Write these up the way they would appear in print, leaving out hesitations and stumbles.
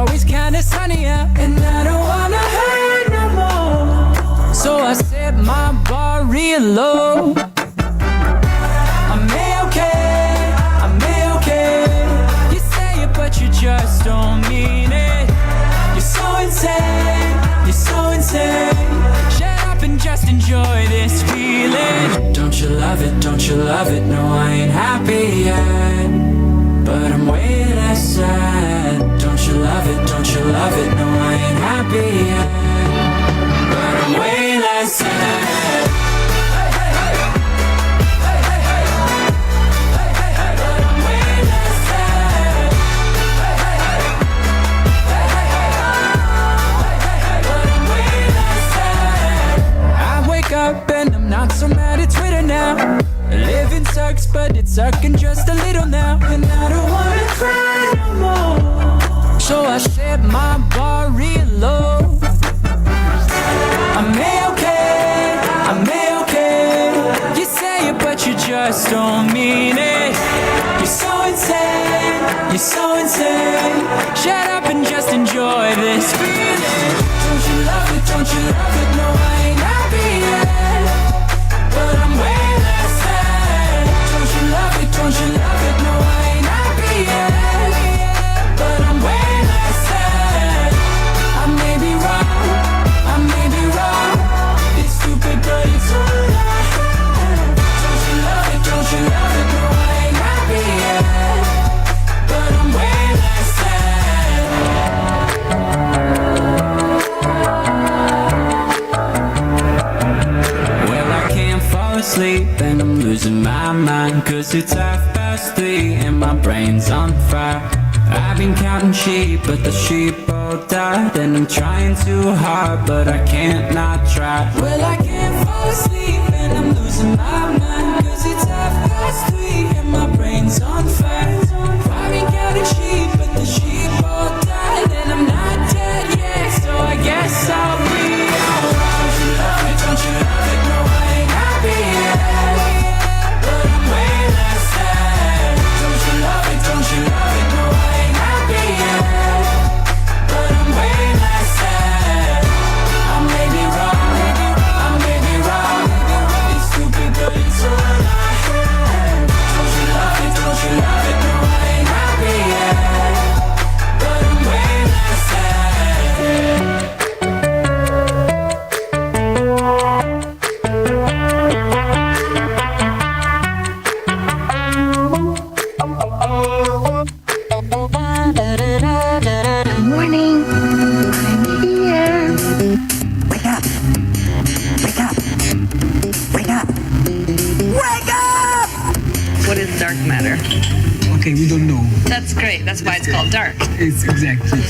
always kinda sunny out, and I don't wanna hurt no more. So I set my bar real low. I'm A-okay, I'm A-okay. You say it but you just don't mean it. You're so insane, you're so insane. Shut up and just enjoy this feeling. Don't you love it, don't you love it? No, I ain't happy yet, but I'm way less sad. Don't you love it, don't you love it? No, I ain't happy yet, but I'm way less sad. Hey, hey, hey. Hey, hey, hey. Hey, hey, hey. But I'm way less sad. Hey, hey, hey. Hey, hey, hey. Hey, hey, hey. But I'm way less sad. I wake up and I'm not so mad at Twitter now. Living sucks, but it's sucking just a little now. And I don't wanna cry no more. So I set my bar real low. I'm A-okay, I'm A-okay. You say it, but you just don't mean it. You're so insane, you're so insane. Shut up and just enjoy this feeling. Don't you love it, don't you love it? No, I ain't happy yet, but I'm way less sad. Don't you love it, don't you love it? No, I ain't happy yet, but I'm way less sad. I may be wrong, I may be wrong. It's stupid, but it's all I have. Don't you love it, don't you love it? No, I ain't happy yet, but I'm way less sad. Well, I can't fall asleep and I'm losing my mind, 'cause it's 3:30 and my brain's on fire. I've been counting sheep, but the sheep all died. And I'm trying too hard, but I can't not try. Well, I can't fall asleep and I'm losing my mind, 'cause it's 3:30 and my brain's on fire. I've been counting sheep, but the sheep all died. And I'm not dead yet, so I guess I'll be alright. Don't you love it, don't you love it? No, I ain't happy yet, but I'm way less sad. Don't you love it, don't you love it? No, I ain't happy yet, but I'm way less sad. I may be wrong, I may be wrong. It's stupid, but it's all I have. Don't you love it, don't you love it? No, I ain't happy yet, but I'm way less sad. Morning. I'm here. Wake up. Wake up. Wake up. Wake up! What is dark matter? Okay, we don't know. That's great. That's why it's called dark. It's exactly.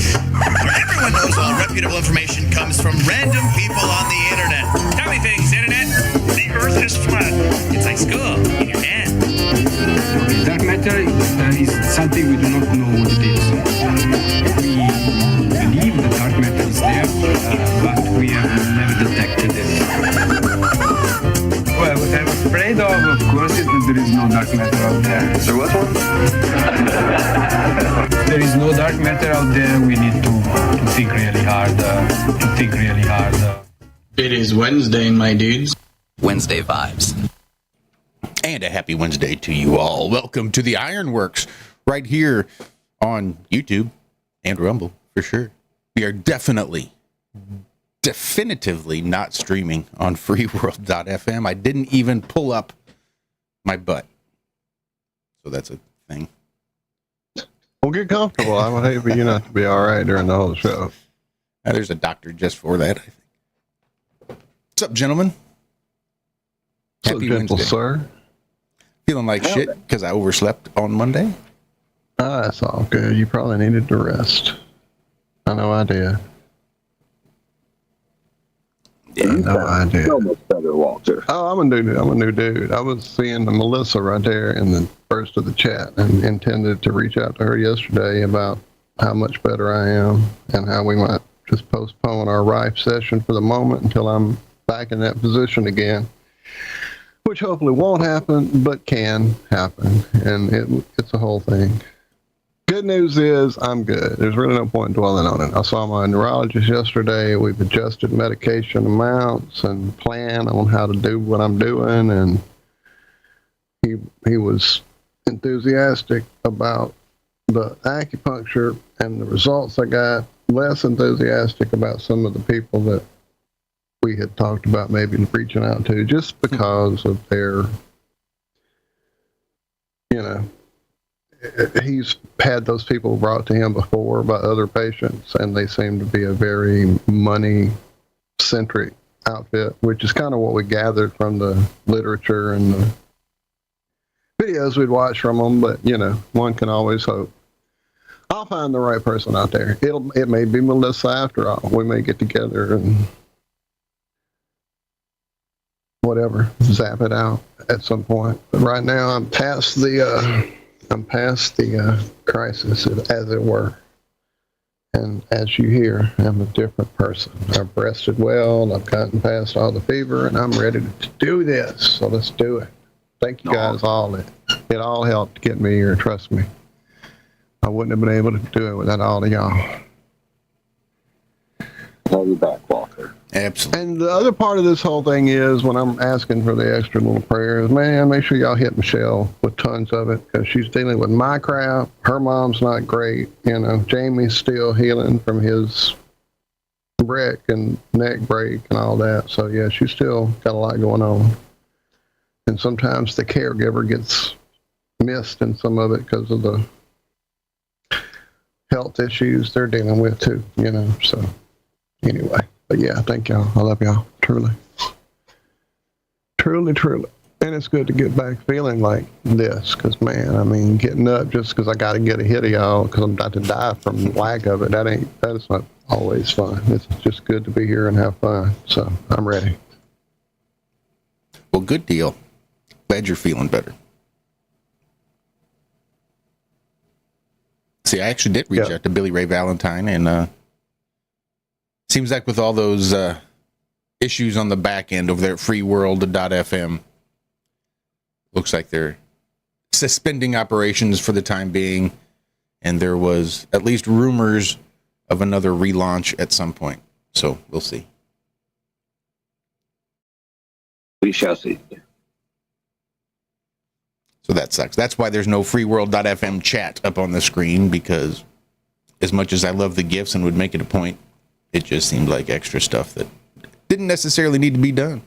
Everyone knows all reputable information comes from random people on the internet. Tell me things, internet. The earth is flat. It's like school in your hand. Okay, dark matter is something we do not know what it is. We believe the dark matter is there, but we have never detected it. Well, what I'm afraid of course, is that there is no dark matter out there. There was one? There is no dark matter out there. We need to think really hard. It is Wednesday, my dudes. Wednesday vibes. And a happy Wednesday to you all. Welcome to the IRONWORX right here on YouTube and Rumble for sure. We are definitively not streaming on freeworld.fm. I didn't even pull up my butt. So that's a thing. Well, get comfortable. I would hate for you not to be all right during the whole show. There's a doctor just for that, I think. What's up, gentlemen? So gentle, sir. Feeling like shit because I overslept on Monday. That's all good. You probably needed to rest. I know I did. Yeah, no idea. So much better, Walter. Oh, I'm a new dude. I was seeing Melissa right there in the first of the chat and intended to reach out to her yesterday about how much better I am and how we might just postpone our Rife session for the moment until I'm back in that position again, which hopefully won't happen, but can happen. And it's a whole thing. good news is I'm good. There's really no point in dwelling on it. I saw my neurologist yesterday. We've adjusted medication amounts and plan on how to do what I'm doing, and he was enthusiastic about the acupuncture and the results I got, less enthusiastic about some of the people that we had talked about maybe reaching out to, just because of their, he's had those people brought to him before by other patients, and they seem to be a very money-centric outfit, which is kind of what we gathered from the literature and the videos we'd watch from them, but, one can always hope. I'll find the right person out there. It may be Melissa after all. We may get together and whatever, zap it out at some point. But right now, I'm past the crisis, as it were. And as you hear, I'm a different person. I've rested well, I've gotten past all the fever, and I'm ready to do this. So let's do it. Thank you guys all. It all helped get me here, trust me. I wouldn't have been able to do it without all of y'all. Have you back, Walter. Absolutely. And the other part of this whole thing is when I'm asking for the extra little prayers, man, make sure y'all hit Michelle with tons of it, because she's dealing with my crap. Her mom's not great. Jamie's still healing from his wreck and neck break and all that. So, yeah, she's still got a lot going on. And sometimes the caregiver gets missed in some of it because of the health issues they're dealing with too, so anyway, but yeah, thank y'all. I love y'all, truly. And it's good to get back feeling like this, because man, getting up just because I got to get a hit of y'all because I'm about to die from lack of it, that is not always fun. It's just good to be here and have fun, so I'm ready. Well, good deal. Glad you're feeling better. See, I actually did reach out to Billy Ray Valentine, and seems like with all those issues on the back end over there at freeworld.fm, looks like they're suspending operations for the time being, and there was at least rumors of another relaunch at some point. So we'll see. We shall see. So that sucks. That's why there's no freeworld.fm chat up on the screen, because as much as I love the gifts and would make it a point, it just seemed like extra stuff that didn't necessarily need to be done.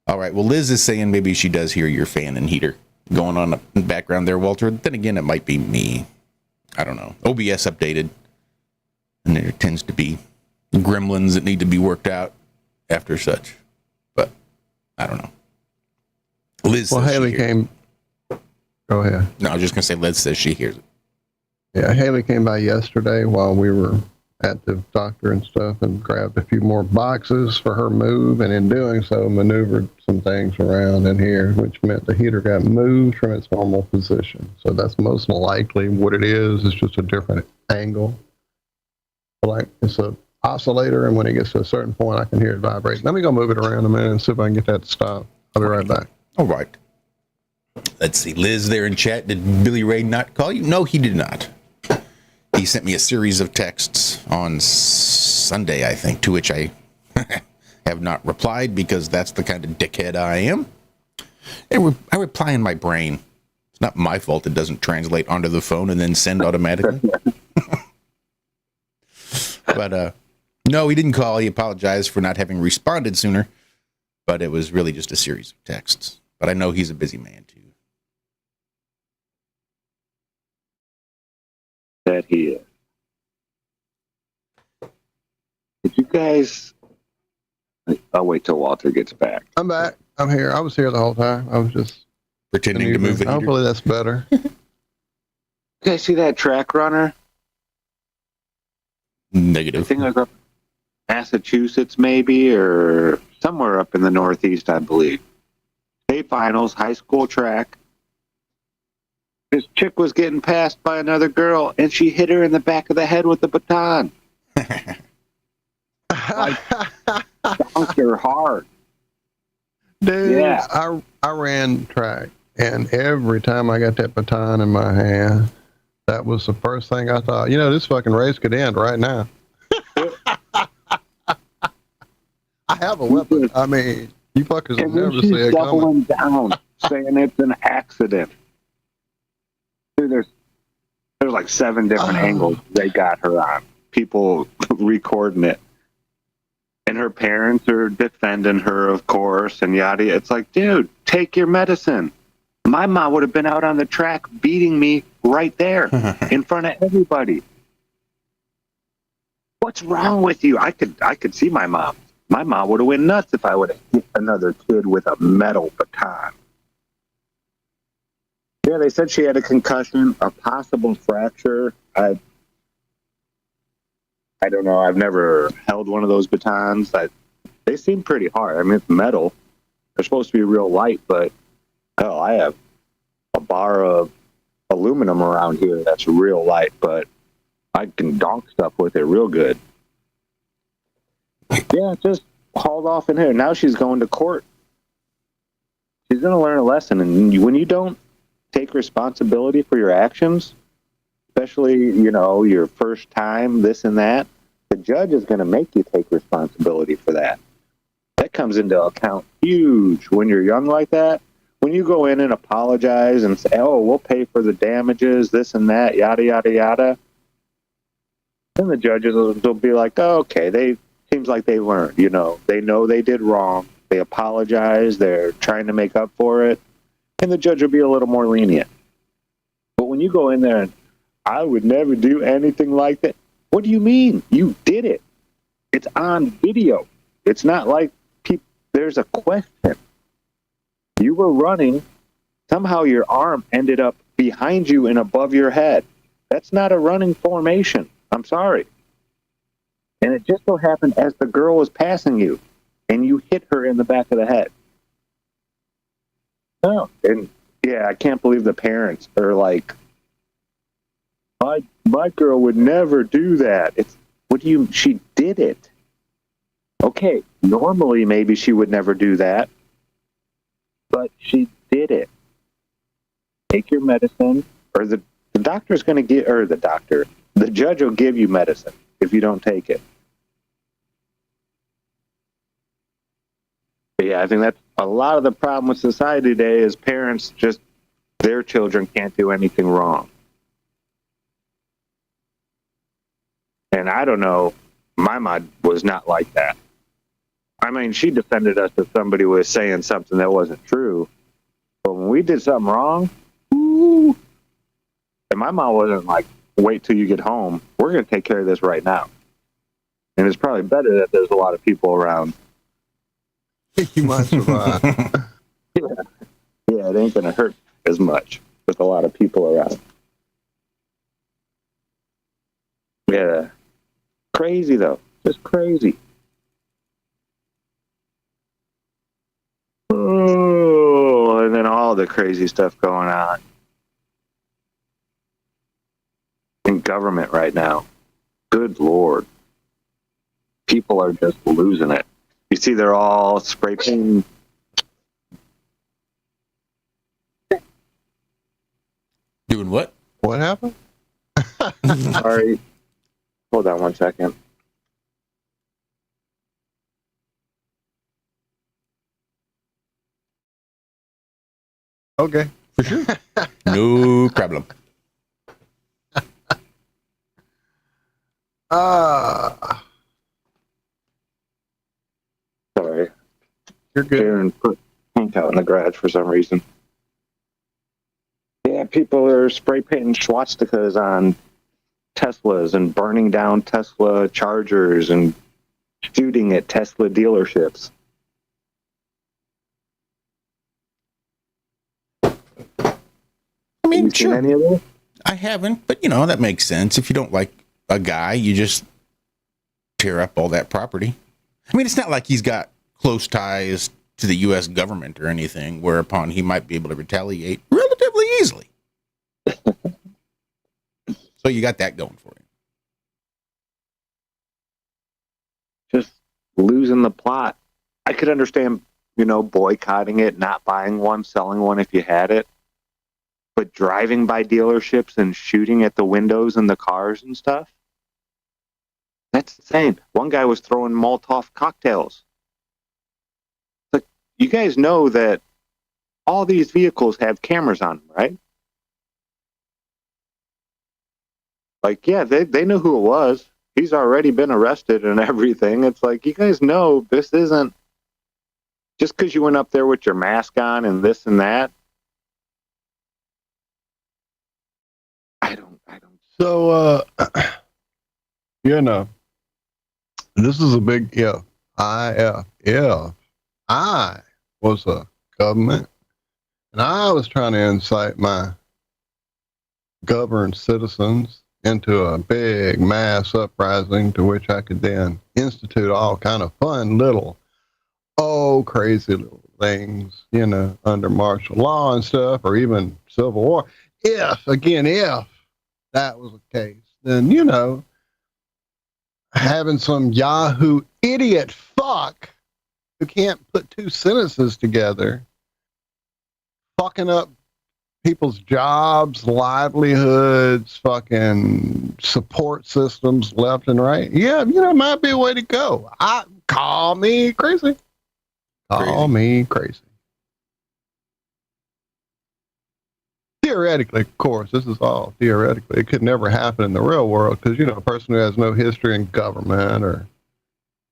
All right. Well, Liz is saying maybe she does hear your fan and heater going on in the background there, Walter. Then again, it might be me. I don't know. OBS updated, and there tends to be gremlins that need to be worked out after such. But I don't know. Liz. Well, Haley came. Go ahead. No, I was just gonna say Liz says she hears it. Yeah, Haley came by yesterday while we were at the doctor and stuff, and grabbed a few more boxes for her move, and in doing so, maneuvered some things around in here, which meant the heater got moved from its normal position. So that's most likely what it is. It's just a different angle. Like it's a oscillator, and when it gets to a certain point, I can hear it vibrate. Let me go move it around a minute and see if I can get that to stop. I'll be right back. All right. Let's see. Liz there in chat. Did Billy Ray not call you? No, he did not. He sent me a series of texts on Sunday, I think, to which I have not replied, because that's the kind of dickhead I am. I reply in my brain. It's not my fault it doesn't translate onto the phone and then send automatically. But no, he didn't call. He apologized for not having responded sooner. But it was really just a series of texts. But I know he's a busy man, too. That he is. Did you guys... I'll wait till Walter gets back. I'm back. I'm here. I was here the whole time. I was just pretending to move the heater. Hopefully that's better. You guys see that track runner? Negative. I think it was up Massachusetts, maybe, or somewhere up in the Northeast, I believe. State finals, high school track. This chick was getting passed by another girl, and she hit her in the back of the head with the baton. Dunked her hard. Dude, yeah. I ran track And every time I got that baton in my hand, that was the first thing I thought, this fucking race could end right now. I have a weapon. I mean, you fuckers will And then never see she's it coming. doubling down, saying it's an accident. Dude, there's like 7 different angles they got her on. People recording it. And her parents are defending her, of course, and yada. It's like, dude, take your medicine. My mom would have been out on the track beating me right there in front of everybody. What's wrong with you? I could see my mom. My mom would have went nuts if I would have hit another kid with a metal baton. Yeah, they said she had a concussion, a possible fracture. I don't know. I've never held one of those batons. They seem pretty hard. I mean, it's metal. They're supposed to be real light, but hell, I have a bar of aluminum around here that's real light, but I can donk stuff with it real good. Yeah, just hauled off in here. Now she's going to court. She's going to learn a lesson. And when you don't take responsibility for your actions, especially, your first time, this and that, the judge is going to make you take responsibility for that. That comes into account huge when you're young like that. When you go in and apologize and say, oh, we'll pay for the damages, this and that, yada, yada, yada, then the judges will be like, oh, okay, seems like they learned, they know they did wrong. They apologize. They're trying to make up for it. And the judge will be a little more lenient. But when you go in there and I would never do anything like that. What do you mean? You did it. It's on video. It's not like there's a question. You were running. Somehow your arm ended up behind you and above your head. That's not a running formation. I'm sorry. And it just so happened as the girl was passing you and you hit her in the back of the head. No. And yeah, I can't believe the parents are like, my girl would never do that. She did it. Okay, normally maybe she would never do that, but she did it. Take your medicine, or the doctor's going to the judge will give you medicine if you don't take it. But yeah, I think that's a lot of the problem with society today is parents their children can't do anything wrong. And I don't know, my mom was not like that. I mean, she defended us if somebody was saying something that wasn't true. But when we did something wrong, ooh, and my mom wasn't like, wait till you get home. We're going to take care of this right now. And it's probably better that there's a lot of people around. You might survive. Yeah, it ain't going to hurt as much with a lot of people around. Yeah. Crazy, though. Just crazy. Oh, and then all the crazy stuff going on in government right now. Good Lord. People are just losing it. You see, they're all spray painting. Doing what? What happened? Sorry. Hold on one second. Okay. For sure. No problem. Sorry. You're good. Aaron put paint out in the garage for some reason. Yeah, people are spray painting swastikas on Teslas and burning down Tesla chargers and shooting at Tesla dealerships. I mean, You seen sure. any of this? I haven't, but that makes sense. If you don't like a guy, you just tear up all that property. I mean, it's not like he's got close ties to the U.S. government or anything, whereupon he might be able to retaliate relatively easily. So you got that going for you. Just losing the plot. I could understand boycotting it, not buying one, selling one if you had it. But driving by dealerships and shooting at the windows and the cars and stuff, that's insane. One guy was throwing Molotov cocktails. Like, you guys know that all these vehicles have cameras on them, right? Like, yeah, they know who it was. He's already been arrested and everything. It's like, you guys know this isn't just because you went up there with your mask on and this and that. I don't. So, this is a big if. If I was a government and I was trying to incite my governed citizens into a big mass uprising to which I could then institute all kind of fun little, crazy little things, under martial law and stuff, or even civil war. If that was the case, then, having some Yahoo idiot fuck who can't put two sentences together, fucking up people's jobs, livelihoods, fucking support systems left and right. Yeah, might be a way to go. Call me crazy. Call me crazy. Theoretically, of course, this is all theoretically. It could never happen in the real world because, a person who has no history in government or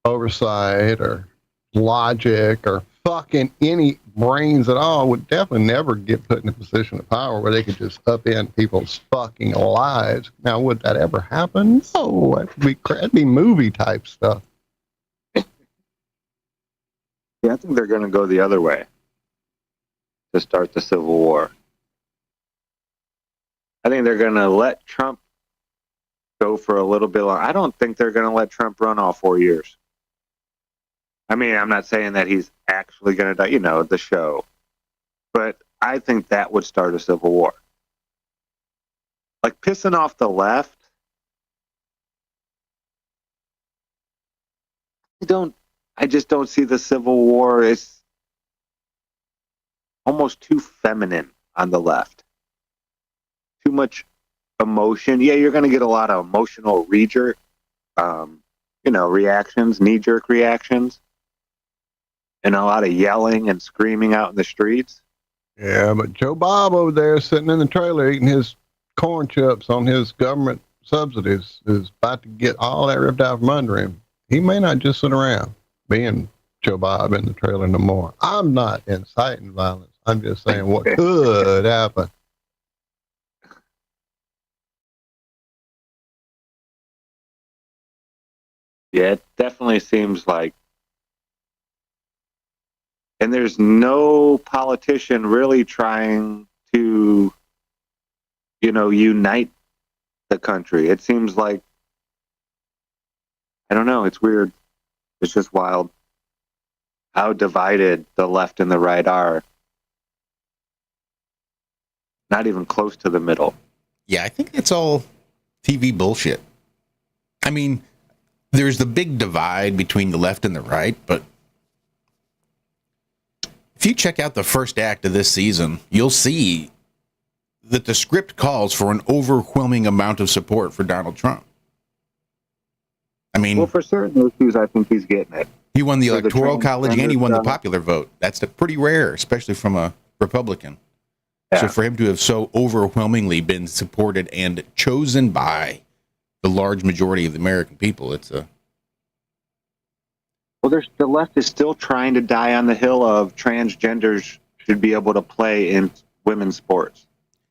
oversight or logic or fucking any brains at all would definitely never get put in a position of power where they could just upend people's fucking lives. Now, would that ever happen? No, that'd be movie type stuff. Yeah, I think they're going to go the other way to start the Civil War. I think they're going to let Trump go for a little bit longer. I don't think they're going to let Trump run all 4 years. I mean, I'm not saying that he's actually going to die, the show. But I think that would start a civil war. Like, pissing off the left. I just don't see the Civil War. It's almost too feminine on the left. Too much emotion. Yeah, you're going to get a lot of emotional reactions, knee-jerk reactions, and a lot of yelling and screaming out in the streets. Yeah, but Joe Bob over there sitting in the trailer eating his corn chips on his government subsidies is about to get all that ripped out from under him. He may not just sit around being Joe Bob in the trailer no more. I'm not inciting violence. I'm just saying what could happen. Yeah, it definitely seems like, and there's no politician really trying to, unite the country. It seems like, I don't know, it's weird. It's just wild how divided the left and the right are. Not even close to the middle. Yeah, I think it's all TV bullshit. I mean, there's the big divide between the left and the right, but if you check out the first act of this season, you'll see that the script calls for an overwhelming amount of support for Donald Trump. I mean, well, for certain issues, I think he's getting it. He won the Electoral College and he won the popular vote. That's pretty rare, especially from a Republican. Yeah. So for him to have so overwhelmingly been supported and chosen by the large majority of the American people, it's a... Well, the left is still trying to die on the hill of transgenders should be able to play in women's sports.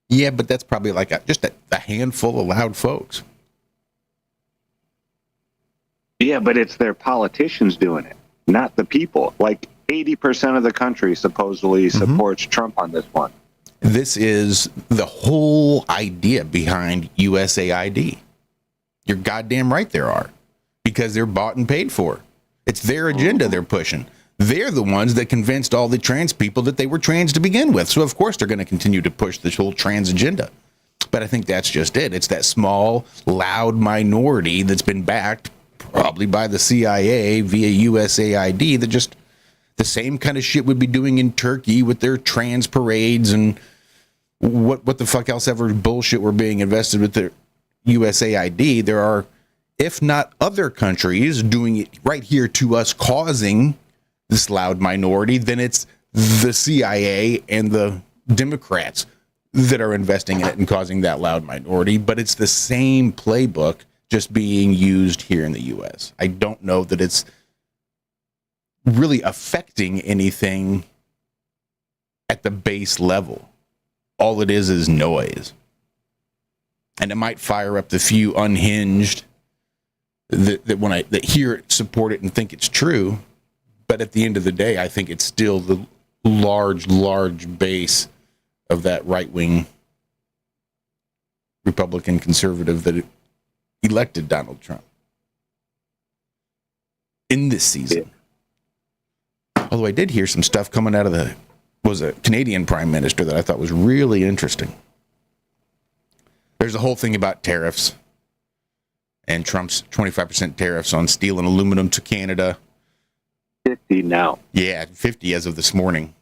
Yeah, but that's probably like just a handful of loud folks. Yeah, but it's their politicians doing it, not the people. Like 80% of the country supposedly supports Trump on this one. This is the whole idea behind USAID. You're goddamn right there are. Because they're bought and paid for. It's their agenda they're pushing. They're the ones that convinced all the trans people that they were trans to begin with. So, of course, they're going to continue to push this whole trans agenda. But I think that's just it. It's that small, loud minority that's been backed probably by the CIA via USAID that just, The same kind of shit would be doing in Turkey with their trans parades and what the fuck else ever bullshit we're being invested with the USAID. There are, if not other countries, doing it right here to us, causing this loud minority. Then it's the CIA and the Democrats that are investing in it and causing that loud minority. But it's the same playbook just being used here in the U.S. I don't know that it's really affecting anything at the base level. All it is noise. And it might fire up the few unhinged that hear it, support it, and think it's true. But at the end of the day, I think it's still the large base of that right-wing Republican conservative that elected Donald Trump in this season. Although I did hear some stuff coming out of a Canadian Prime Minister that I thought was really interesting. There's a whole thing about tariffs and Trump's 25% tariffs on steel and aluminum to Canada. 50 now. Yeah, 50 as of this morning.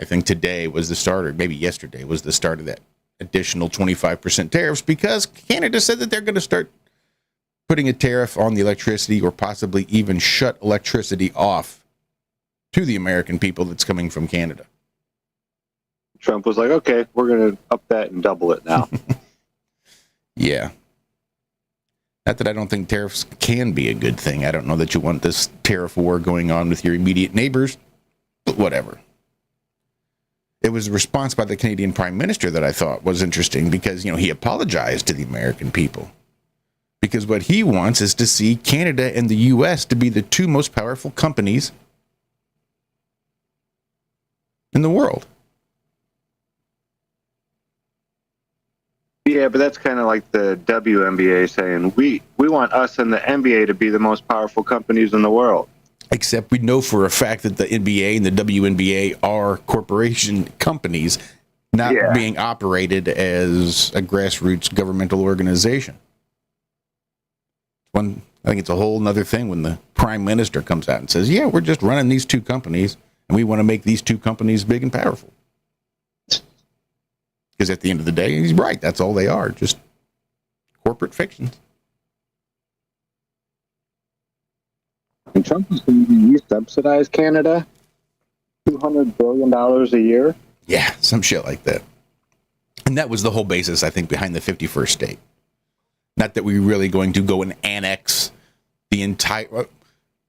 I think today was the start, or maybe yesterday was the start of that additional 25% tariffs, because Canada said that they're going to start putting a tariff on the electricity, or possibly even shut electricity off to the American people that's coming from Canada. Trump was like, okay, we're going to up that and double it now. Yeah. Not that I don't think tariffs can be a good thing. I don't know that you want this tariff war going on with your immediate neighbors, but whatever. It was a response by the Canadian Prime Minister that I thought was interesting, because, he apologized to the American people. Because what he wants is to see Canada and the U.S. to be the two most powerful companies in the world. Yeah, but that's kind of like the WNBA saying, we want us and the NBA to be the most powerful companies in the world. Except we know for a fact that the NBA and the WNBA are corporation companies, not being operated as a grassroots governmental organization. I think it's a whole nother thing when the Prime Minister comes out and says, yeah, we're just running these two companies, and we want to make these two companies big and powerful. Because at the end of the day, he's right. That's all they are, just corporate fictions. And Trump was going to subsidize Canada $200 billion a year. Yeah, some shit like that. And that was the whole basis, I think, behind the 51st state. Not that we're really going to go and annex the entire...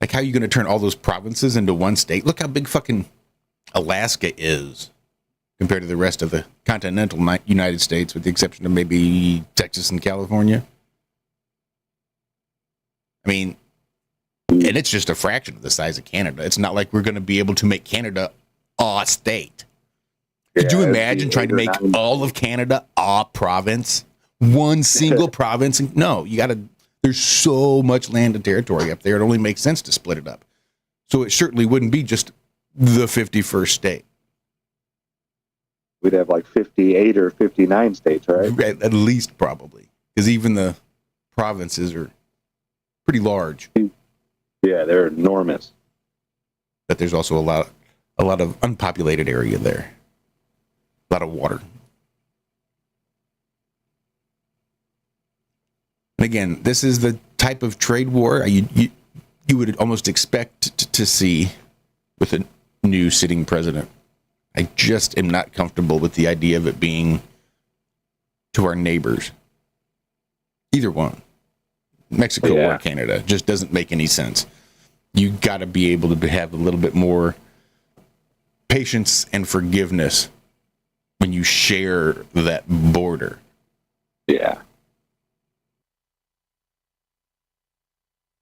Like, how are you going to turn all those provinces into one state? Look how big fucking Alaska is compared to the rest of the continental United States, with the exception of maybe Texas and California. I mean, and it's just a fraction of the size of Canada. It's not like we're going to be able to make Canada a state. Could you imagine trying to make all of Canada a province? One single province? No, there's so much land and territory up there, it only makes sense to split it up. So it certainly wouldn't be just the 51st state. We'd have like 58 or 59 states, right? At least, probably. Because even the provinces are pretty large. Yeah, they're enormous. But there's also a lot of unpopulated area there. A lot of water. And again, this is the type of trade war you would almost expect to see with a new sitting president. I just am not comfortable with the idea of it being to our neighbors. Either one. Mexico or Canada. Just doesn't make any sense. You got to be able to have a little bit more patience and forgiveness when you share that border. Yeah.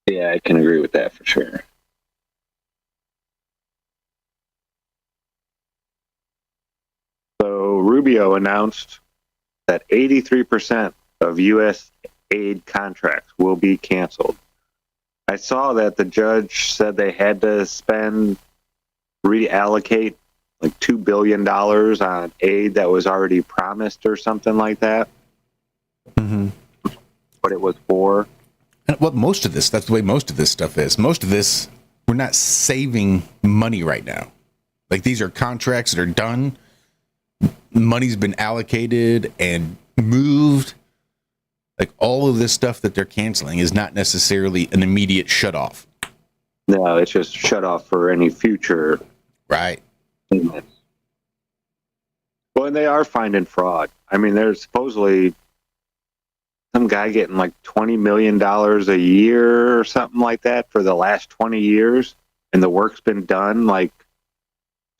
Yeah, I can agree with that for sure. So Rubio announced that 83% of U.S. aid contracts will be canceled. I saw that the judge said they had to reallocate like $2 billion on aid that was already promised or something like that. Mm-hmm. What it was for. And that's the way most of this stuff is. Most of this, we're not saving money right now. Like, these are contracts that are done. Money's been allocated and moved. Like, all of this stuff that they're canceling is not necessarily an immediate shut off. No, it's just shut off for any future. Right. Well, and they are finding fraud. I mean, there's supposedly some guy getting like $20 million a year or something like that for the last 20 years. And the work's been done like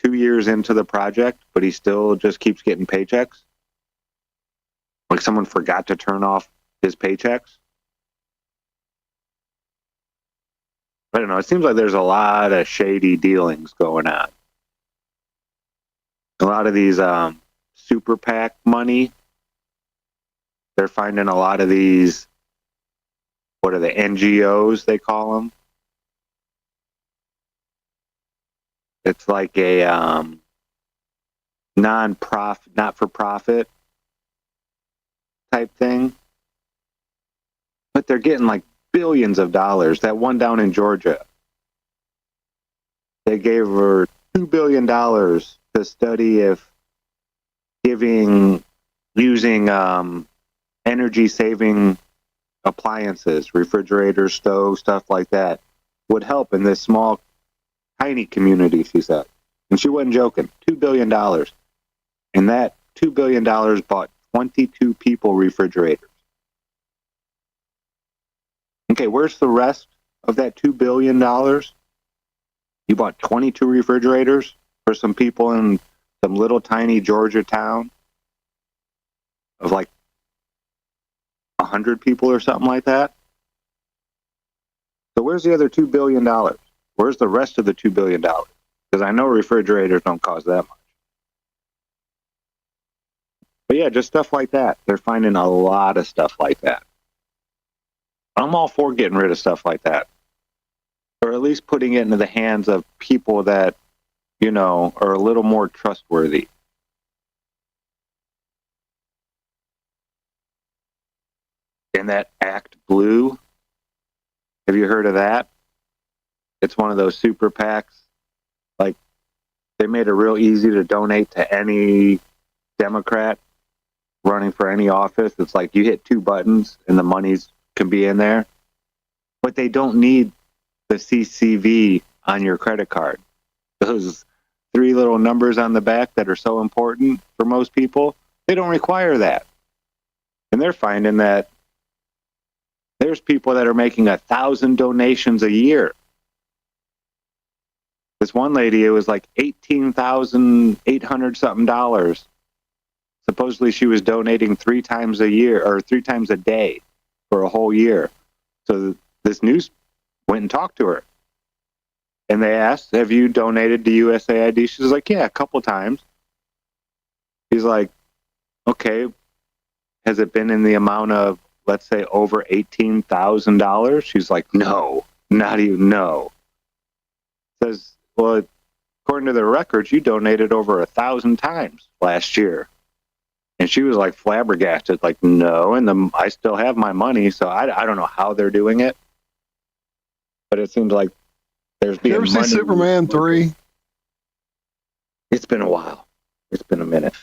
2 years into the project, but he still just keeps getting paychecks. Like someone forgot to turn off his paychecks. I don't know. It seems like there's a lot of shady dealings going on. A lot of these super PAC money, they're finding a lot of these, what are the NGOs they call them? It's like a non-profit, not-for-profit type thing. But they're getting like billions of dollars. That one down in Georgia, they gave her $2 billion to study if using energy-saving appliances, refrigerators, stoves, stuff like that, would help in this small, tiny community, she said. And she wasn't joking. $2 billion. And that $2 billion bought 22 people refrigerators. Okay, where's the rest of that $2 billion? You bought 22 refrigerators for some people in some little tiny Georgia town of like 100 people or something like that. So where's the other $2 billion? Where's the rest of the $2 billion? Because I know refrigerators don't cost that much. But yeah, just stuff like that. They're finding a lot of stuff like that. I'm all for getting rid of stuff like that. Or at least putting it into the hands of people that, you know, are a little more trustworthy. And that Act Blue, have you heard of that? It's one of those super PACs. Like, they made it real easy to donate to any Democrat running for any office. It's like you hit two buttons and the monies can be in there. But they don't need the CCV on your credit card. Those three little numbers on the back that are so important for most people, they don't require that. And they're finding that there's people that are making 1,000 donations a year. This one lady, it was like $18,800 something dollars. Supposedly she was donating 3 times a year or 3 times a day for a whole year. So this news went and talked to her. And they asked, have you donated to USAID? She's like, yeah, a couple times. He's like, okay, has it been in the amount of, let's say, over $18,000? She's like, no, not even, no. Says, well, according to the records, you donated over 1,000 times last year. And she was like flabbergasted, like, no, and I still have my money, so I don't know how they're doing it. But it seems like there's being money. You ever see Superman 3? It's been a while. It's been a minute.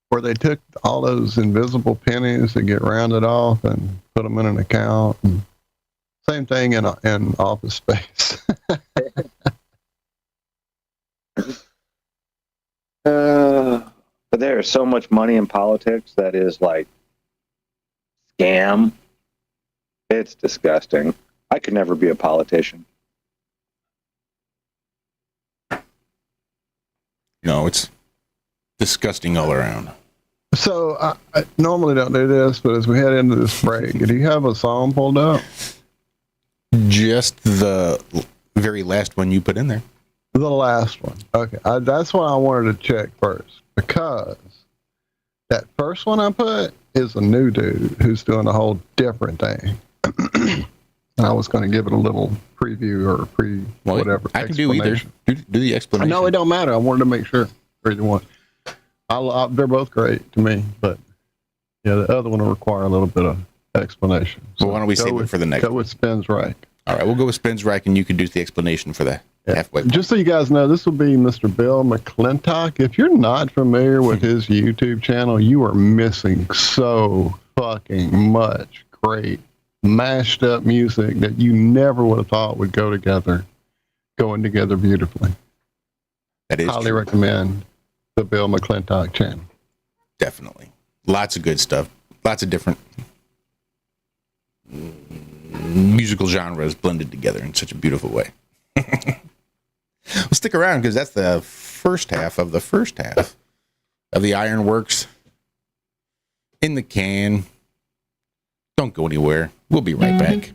Where they took all those invisible pennies that get rounded off and put them in an account. And same thing in Office Space. But there is so much money in politics that is like scam. It's disgusting. I could never be a politician. No, it's disgusting all around. So I normally don't do this, but as we head into this break, do you have a song pulled up? Just the very last one you put in there. The last one. Okay. That's what I wanted to check first, because that first one I put is a new dude who's doing a whole different thing. I was going to give it a little preview or whatever. I can do either. Do the explanation. No, it don't matter. I wanted to make sure for either one. They're both great to me, but yeah, the other one will require a little bit of explanation. So why don't we save it for the next one? Go with Spins Right. All right, we'll go with Spins Right, and you can do the explanation for that. halfway. Just so you guys know, this will be Mr. Bill McClintock. If you're not familiar with his YouTube channel, you are missing so fucking much great mashed up music that you never would have thought would go together, going together beautifully. That is highly true. recommend the Bill McClintock channel. Definitely. Lots of good stuff. Lots of different musical genres blended together in such a beautiful way. Well, stick around because that's the first half of the IRONWORX in the can. Don't go anywhere. We'll be right back.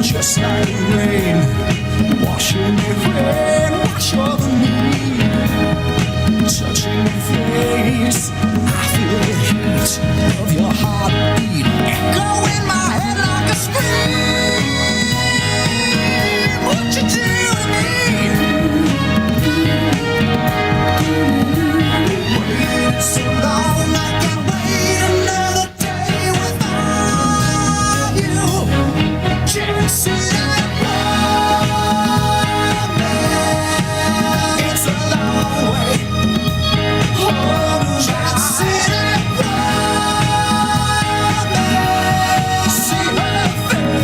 Just like rain, washing me rain, wash over me, touching your face. I feel the heat of your heartbeat echo in my head like a scream. What you do to me? Waited so long, I can't wait another day without you. Can't see that road. It's a long way. Oh, can't see that road. See her face.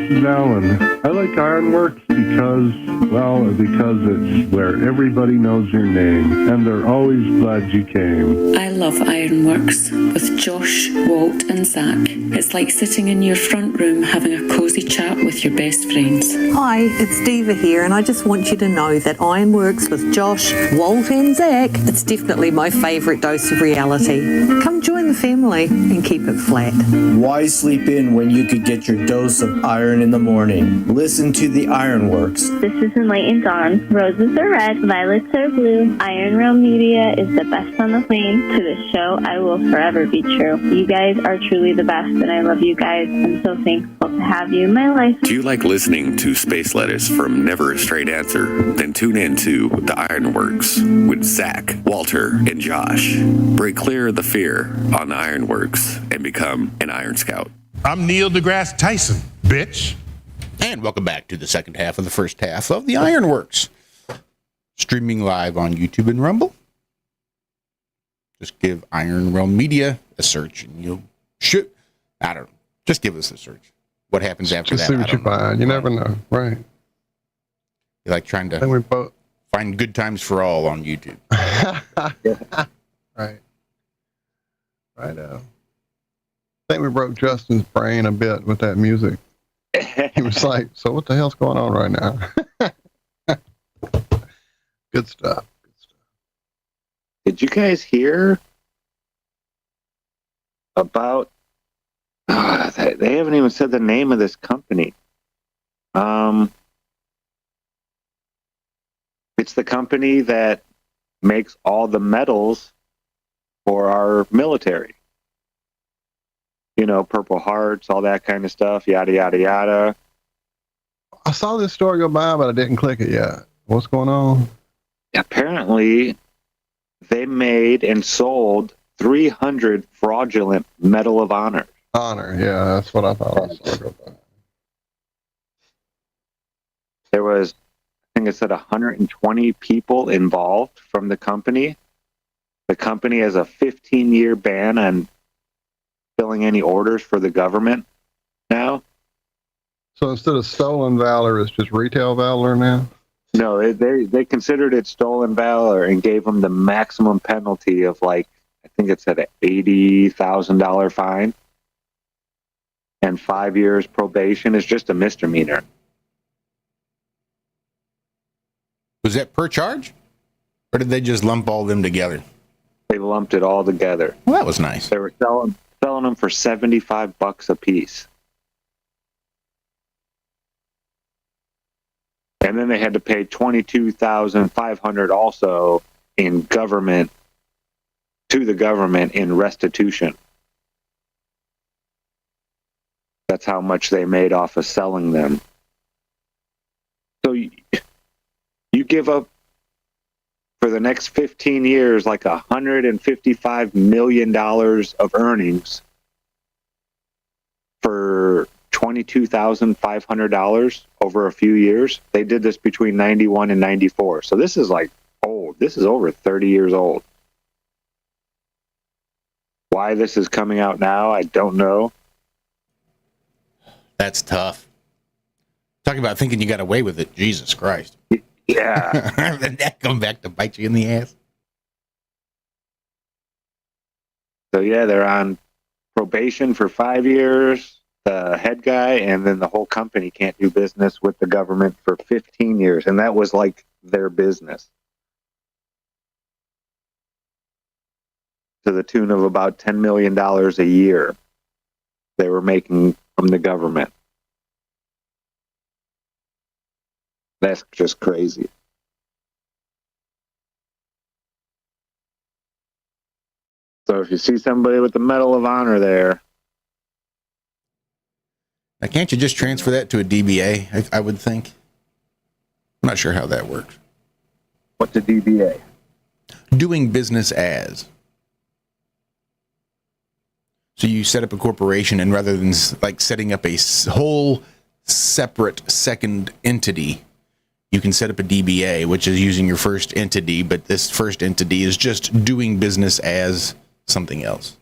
is Alan. I like IRONWORX because it's where everybody knows your name, and they're always glad you came. I love IRONWORX with Josh, Walt, and Zack. It's like sitting in your front room having a cozy chat with your best friends. Hi, it's Diva here, and I just want you to know that IRONWORX with Josh, Walt, and Zack, it's definitely my favourite dose of reality. Come join the family and keep it flat. Why sleep in when you could get your dose of iron in the morning? Listen to the IRONWORX. This is Enlightened Dawn. Roses are red, violets are blue. Media is the best on the plane. To this show, I will forever be true. You guys are truly the best, and I love you guys. I'm so thankful to have you in my life. Do you like listening to space letters from Never a Straight Answer? Then tune in to the IRONWORX with Zack, Walter, and Josh. Break clear of the fear on the IRONWORX and become an Iron Scout. I'm Neil deGrasse Tyson, bitch. And welcome back to the second half of the first half of the IRONWORX. Streaming live on YouTube and Rumble. Just give Iron Realm Media a search and you'll shoot. I don't know. Just give us a search. What happens after Just that? see what you find. You never know. Right. You're like trying to find good times for all on YouTube. Right. Right. I think we broke Justin's brain a bit with that music. He was like, so what the hell's going on right now? Good stuff. Did you guys hear about, they haven't even said the name of this company. It's the company that makes all the medals for our military. You know, Purple Hearts, all that kind of stuff, yada, yada, yada. I saw this story go by, but I didn't click it yet. What's going on? Apparently, they made and sold 300 fraudulent Medal of Honor. Yeah, that's what I thought I saw go by. There was, I think it said 120 people involved from the company. The company has a 15-year ban on filling any orders for the government now. So instead of stolen valor, it's just retail valor now? No, they considered it stolen valor and gave them the maximum penalty of, like, I think it said an $80,000 fine and 5 years probation. Is just a misdemeanor. Was that per charge? Or did they just lump all them together? They lumped it all together. Well, that was nice. They were selling them for $75 a piece. And then they had to pay $22,500 also in government, to the government in restitution. That's how much they made off of selling them. So you give up for the next 15 years like $155 million of earnings for $22,500 over a few years. They did this between 91 and 94. So this is like old. This is over 30 years old. Why this is coming out now, I don't know. That's tough. Talking about thinking you got away with it. Jesus Christ. Yeah. Then that come back to bite you in the ass. So yeah, they're on probation for 5 years. The head guy, and then the whole company can't do business with the government for 15 years. And that was like their business. To the tune of about $10 million a year they were making from the government. That's just crazy. So if you see somebody with the Medal of Honor there, now, can't you just transfer that to a DBA, I would think? I'm not sure how that works. What's a DBA? Doing business as. So you set up a corporation, and rather than like setting up a whole separate second entity, you can set up a DBA, which is using your first entity, but this first entity is just doing business as something else.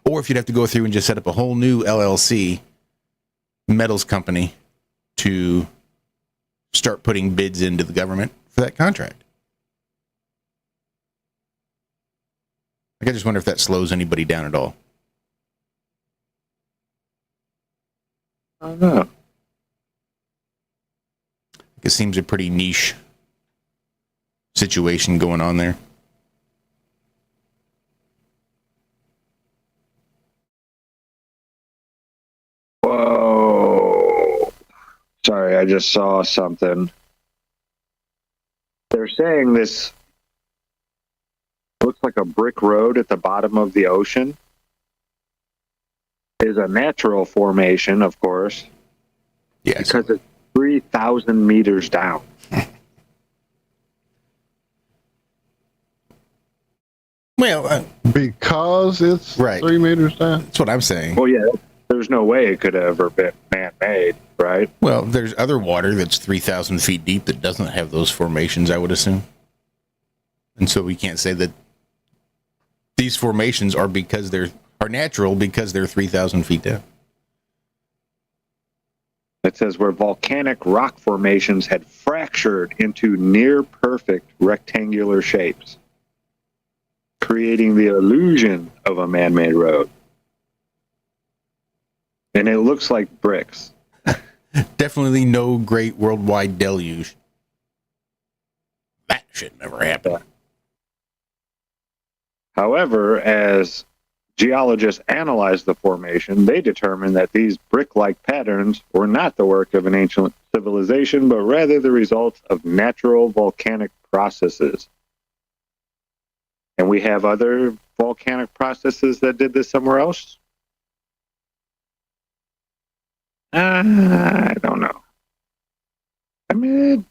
Or if you'd have to go through and just set up a whole new LLC metals company to start putting bids into the government for that contract. Like, I just wonder if that slows anybody down at all. I don't know. It seems a pretty niche situation going on there. Whoa. Sorry, I just saw something. They're saying this looks like a brick road at the bottom of the ocean is a natural formation, of course. Yes. Because it's 3,000 meters down. Well, because it's right. 3 meters down. That's what I'm saying. Well, yeah, there's no way it could have ever been man-made, right? Well, there's other water that's 3,000 feet deep that doesn't have those formations, I would assume. And so we can't say that these formations are natural because they're 3,000 feet down. It says where volcanic rock formations had fractured into near-perfect rectangular shapes, creating the illusion of a man-made road. And it looks like bricks. Definitely no great worldwide deluge. That shit never happened. However, as geologists analyzed the formation, they determined that these brick-like patterns were not the work of an ancient civilization, but rather the result of natural volcanic processes. And we have other volcanic processes that did this somewhere else? I don't know. I mean,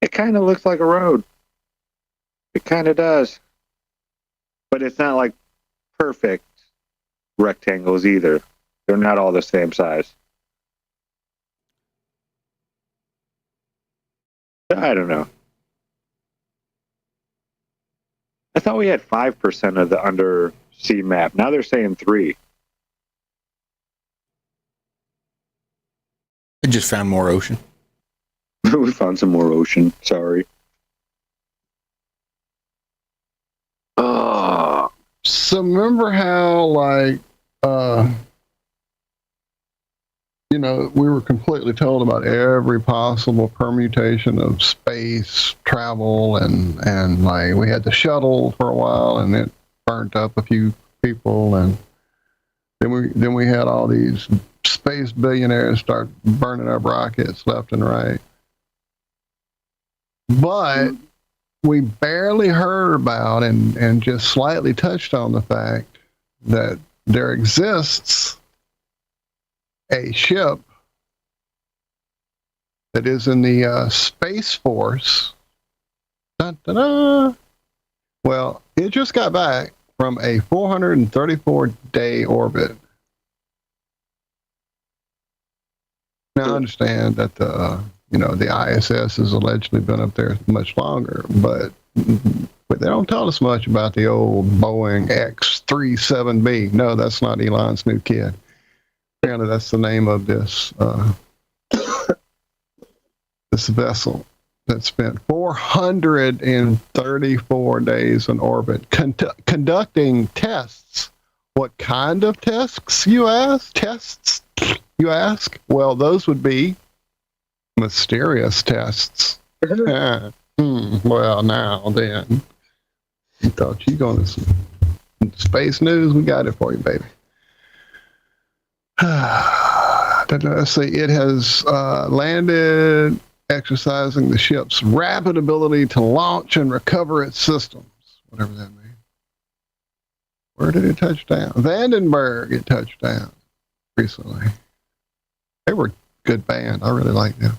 it kind of looks like a road. It kind of does. But it's not like perfect rectangles either. They're not all the same size. I don't know. I thought we had 5% of the undersea map. Now they're saying 3%. I just found more ocean. We found some more ocean. Sorry. So remember how, like, we were completely told about every possible permutation of space travel, and like we had the shuttle for a while, and it burnt up a few people, and then we had all these space billionaires start burning up rockets left and right. But we barely heard about and just slightly touched on the fact that there exists a ship that is in the Space Force. Dun, dun, dun. Well, it just got back from a 434-day orbit. Now, I understand that the ISS has allegedly been up there much longer, but they don't tell us much about the old Boeing X-37B. No, that's not Elon's new kid. Apparently, that's the name of this this vessel that spent 434 days in orbit conducting tests. What kind of tests, you ask? Tests, you ask? Well, those would be mysterious tests. Well, now then. You thought you going to space news? We got it for you, baby. Let's see. It has landed, exercising the ship's rapid ability to launch and recover its systems. Whatever that means. Where did it touch down? Vandenberg, it touched down recently. They were a good band. I really like them.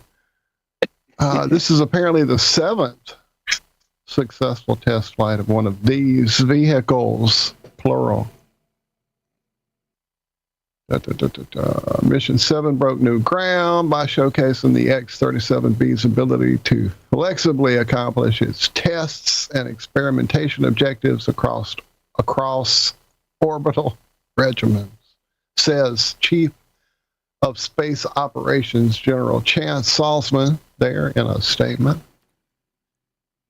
This is apparently the 7th successful test flight of one of these vehicles, plural. Mission 7 broke new ground by showcasing the X-37B's ability to flexibly accomplish its tests and experimentation objectives across orbital regimens, says Chief of Space Operations General Chance Salzman there in a statement.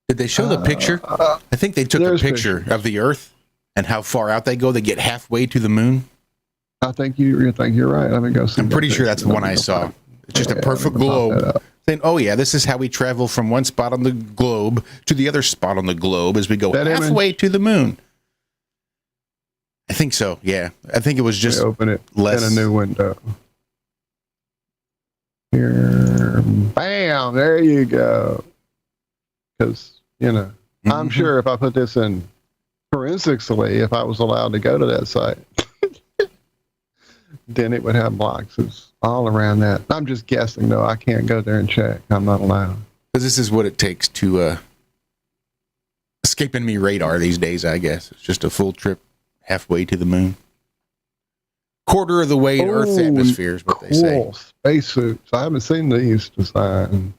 Did they show the picture? I think they took a picture of the Earth and how far out they go. They get halfway to the moon. I think you're right. Let me go see. I'm pretty sure that's the one I saw. It's just a perfect globe. Saying, oh yeah, this is how we travel from one spot on the globe to the other spot on the globe as we go halfway to the moon. I think so. Yeah, I think it was just open it less in a new window. Here, bam! There you go. Because I'm sure if I put this in forensically, if I was allowed to go to that site, then it would have boxes all around that. I'm just guessing, though. I can't go there and check. I'm not allowed. Because this is what it takes to escape enemy radar these days, I guess. It's just a full trip halfway to the moon. Quarter of the way to Earth's atmosphere is what they say. Spacesuits. I haven't seen these designs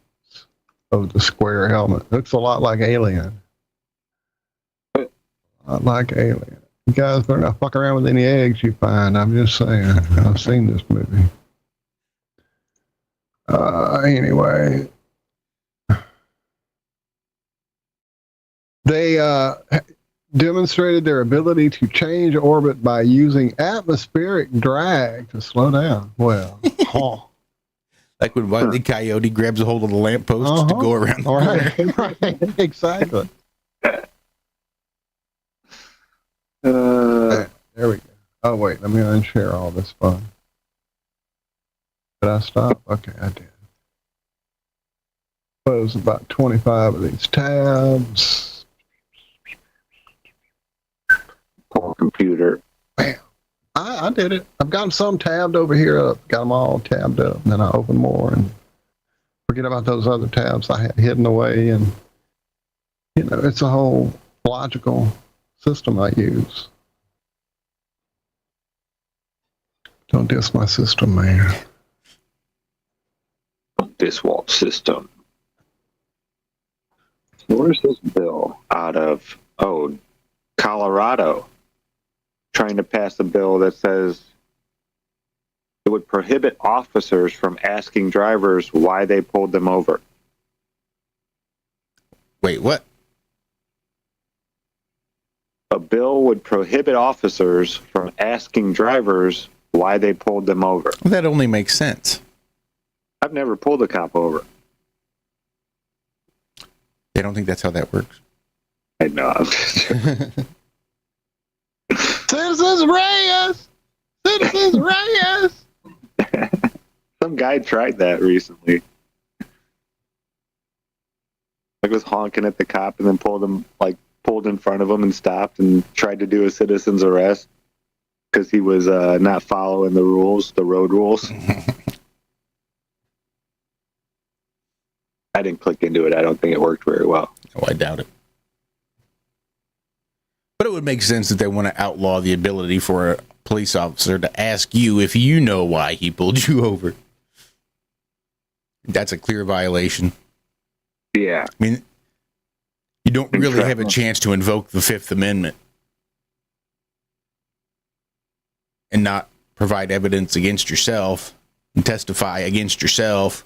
of the square helmet. Looks a lot like Alien. A lot like Alien. You guys better not fuck around with any eggs you find. I'm just saying. I've seen this movie. Anyway. They demonstrated their ability to change orbit by using atmospheric drag to slow down. Well, like when Wile E. Coyote grabs a hold of the lamppost to go around the corner. Right. Exactly. There we go. Oh, wait. Let me unshare all this fun. Did I stop? Okay, I did. Close about 25 of these tabs. Poor computer. Bam. I did it. I've got some tabbed over here up. Got them all tabbed up. And then I open more and forget about those other tabs I had hidden away. And, it's a whole logical system I use. Don't diss my system, man. Don't diss Walt's system. Where's this bill out of? Oh, Colorado. Trying to pass a bill that says it would prohibit officers from asking drivers why they pulled them over. Wait, what? A bill would prohibit officers from asking drivers why they pulled them over. Well, that only makes sense. I've never pulled a cop over. They don't think that's how that works. I know. Citizens Reyes! Citizens Reyes! Some guy tried that recently. Like was honking at the cop and then pulled in front of him and stopped and tried to do a citizen's arrest because he was not following the rules, the road rules. I didn't click into it. I don't think it worked very well. Oh, I doubt it. But it would make sense that they want to outlaw the ability for a police officer to ask you if you know why he pulled you over. That's a clear violation. Yeah. I mean, you don't really have a chance to invoke the Fifth Amendment and not provide evidence against yourself and testify against yourself.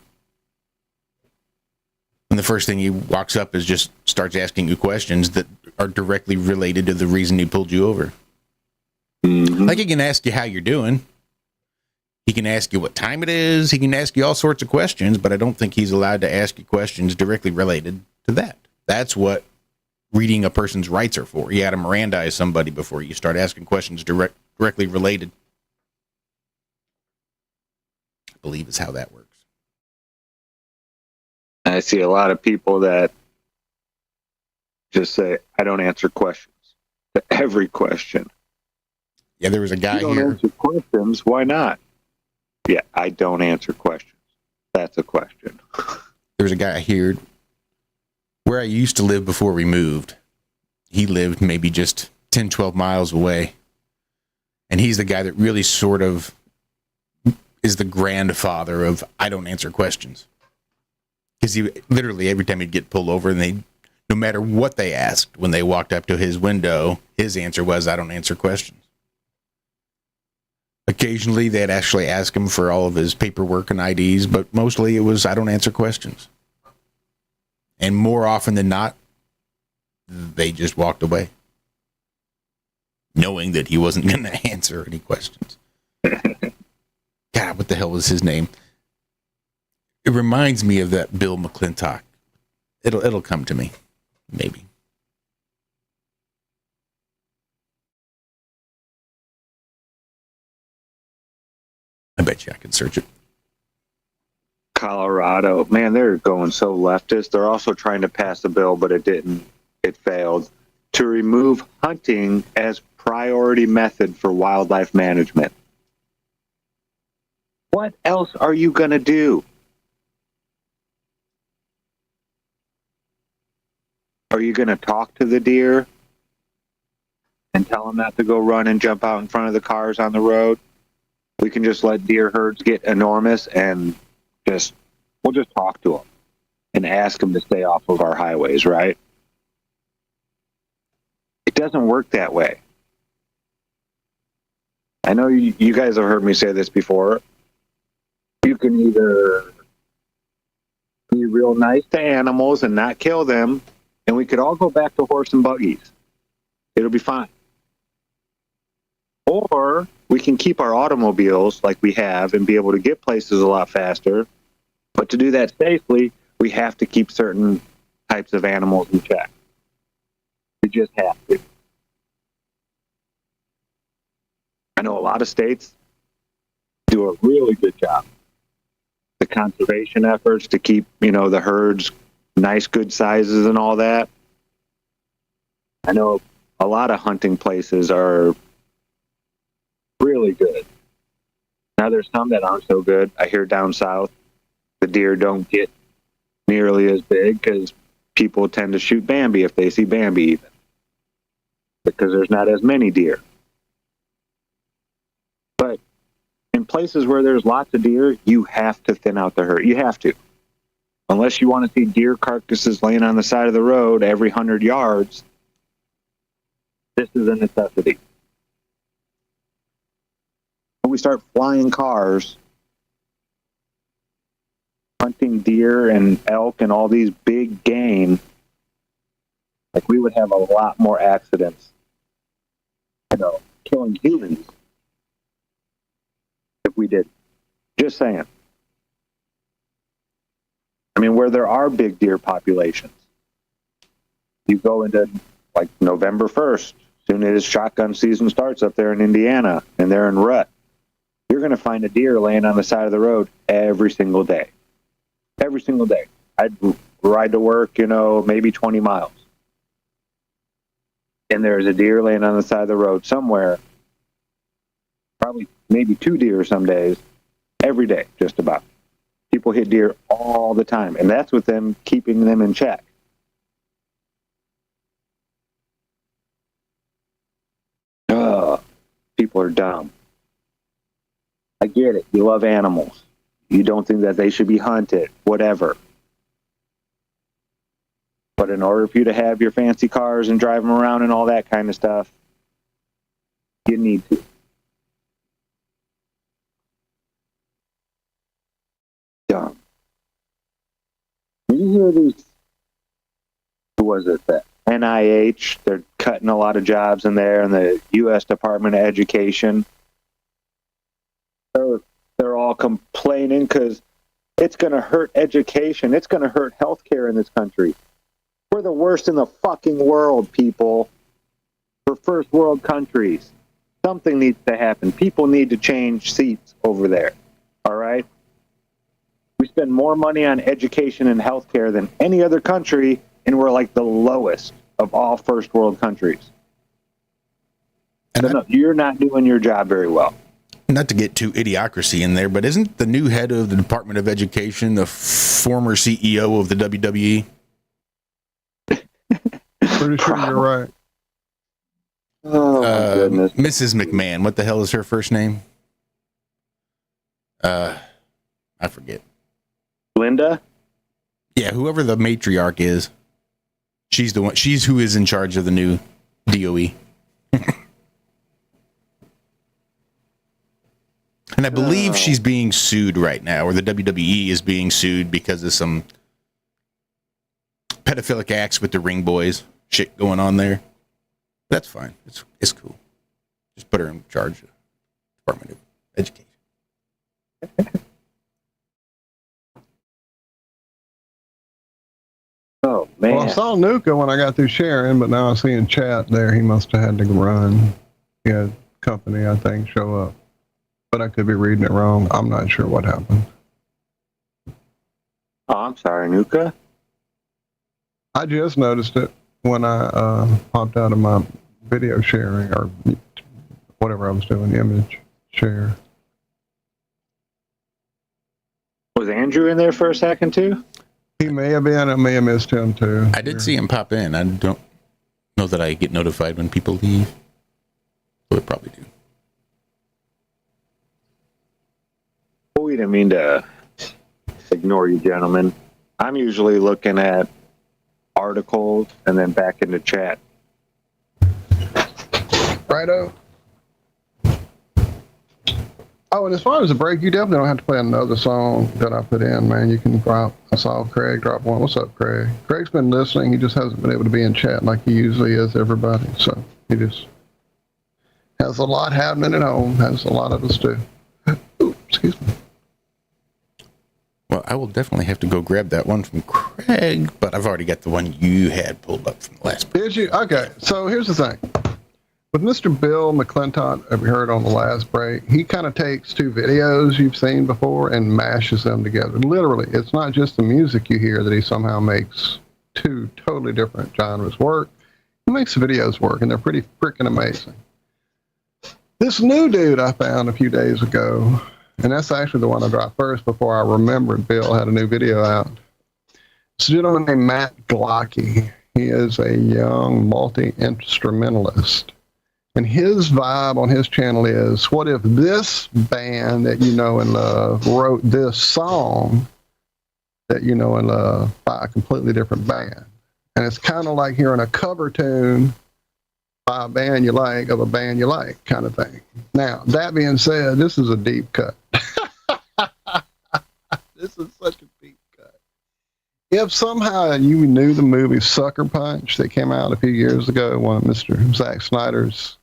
And the first thing he walks up is just starts asking you questions that are directly related to the reason he pulled you over. Mm-hmm. Like he can ask you how you're doing. He can ask you what time it is. He can ask you all sorts of questions, but I don't think he's allowed to ask you questions directly related to that. That's what reading a person's rights are for. You got to Mirandize somebody before you start asking questions directly related. I believe is how that works. I see a lot of people that just say, I don't answer questions to every question. Yeah, there was a guy you don't here. Answer questions, why not? Yeah, I don't answer questions. That's a question. There was a guy here where I used to live before we moved. He lived maybe just 10, 12 miles away. And he's the guy that really sort of is the grandfather of I don't answer questions. Because he literally, every time he'd get pulled over, and no matter what they asked, when they walked up to his window, his answer was, I don't answer questions. Occasionally, they'd actually ask him for all of his paperwork and IDs, but mostly it was, I don't answer questions. And more often than not, they just walked away, knowing that he wasn't going to answer any questions. God, what the hell was his name? It reminds me of that Bill McClintock. It'll come to me, maybe. I bet you I can search it. Colorado, man, they're going so leftist. They're also trying to pass a bill, but it didn't. It failed, to remove hunting as priority method for wildlife management. What else are you going to do? Are you going to talk to the deer and tell them not to go run and jump out in front of the cars on the road? We can just let deer herds get enormous and we'll just talk to them and ask them to stay off of our highways, right? It doesn't work that way. I know you guys have heard me say this before. You can either be real nice to animals and not kill them, and we could all go back to horse and buggies. It'll be fine. Or we can keep our automobiles like we have and be able to get places a lot faster. But to do that safely, we have to keep certain types of animals in check. We just have to. I know a lot of states do a really good job. The conservation efforts to keep, the herds nice, good sizes and all that. I know a lot of hunting places are really good. Now there's some that aren't so good. I hear down south, the deer don't get nearly as big because people tend to shoot Bambi if they see Bambi even. Because there's not as many deer. But in places where there's lots of deer, you have to thin out the herd. You have to. Unless you want to see deer carcasses laying on the side of the road every 100 yards, this is a necessity. When we start flying cars, hunting deer and elk and all these big game, like we would have a lot more accidents, killing humans if we did. Just saying. I mean, where there are big deer populations, you go into like November 1st, soon as shotgun season starts up there in Indiana and they're in rut, you're going to find a deer laying on the side of the road every single day. Every single day. I'd ride to work, maybe 20 miles. And there's a deer laying on the side of the road somewhere, probably maybe 2 deer some days, every day, just about. People hit deer all the time, and that's with them keeping them in check. People are dumb. I get it. You love animals. You don't think that they should be hunted, whatever. But in order for you to have your fancy cars and drive them around and all that kind of stuff, you need to. Dumb. You hear these, who was it, that NIH, they're cutting a lot of jobs in there, and the U.S. Department of Education. They're all complaining because it's going to hurt education. It's going to hurt healthcare in this country. We're the worst in the fucking world, people. We're first world countries. Something needs to happen. People need to change seats over there. All right? We spend more money on education and healthcare than any other country, and we're like the lowest of all first world countries. And so no, you're not doing your job very well. Not to get too idiocracy in there, but isn't the new head of the Department of Education the former CEO of the WWE? Pretty sure you're right. Oh, my goodness. Mrs. McMahon. What the hell is her first name? I forget. Linda? Yeah, whoever the matriarch is. She's the one. She's who is in charge of the new DOE. And I believe she's being sued right now, or the WWE is being sued because of some pedophilic acts with the Ring Boys shit going on there. That's fine. It's cool. Just put her in charge of the Department of Education. Oh, man. Well, I saw Nuka when I got through sharing, but now I see in chat there he must have had to run. He had company, I think, show up. But I could be reading it wrong. I'm not sure what happened. Oh, I'm sorry, Nuka. I just noticed it when I popped out of my video sharing or whatever I was doing, image share. Was Andrew in there for a second, too? He may have been. I may have missed him, too. I did see him pop in. I don't know that I get notified when people leave. So I probably do. We didn't mean to ignore you, gentlemen. I'm usually looking at articles and then back into chat. Righto. Oh, and as far as the break, you definitely don't have to play another song that I put in, man. You can drop. I saw Craig drop one. What's up, Craig? Craig's been listening. He just hasn't been able to be in chat like he usually is, everybody. So he just has a lot happening at home, as a lot of us do. Ooh, excuse me. Well, I will definitely have to go grab that one from Craig, but I've already got the one you had pulled up from the last break. Did you? Okay, so here's the thing. With Mr. Bill McClintock, we heard on the last break, he kind of takes two videos you've seen before and mashes them together. Literally, it's not just the music you hear that he somehow makes two totally different genres work. He makes the videos work, and they're pretty freaking amazing. This new dude I found a few days ago, and that's actually the one I dropped first before I remembered Bill had a new video out. It's a gentleman named Matt Glocky. He is a young multi-instrumentalist. And his vibe on his channel is, what if this band that you know and love wrote this song that you know and love by a completely different band? And it's kind of like hearing a cover tune by a band you like of a band you like kind of thing. Now, that being said, this is a deep cut. This is such a deep cut. If somehow you knew the movie Sucker Punch that came out a few years ago, one of Mr. Zack Snyder's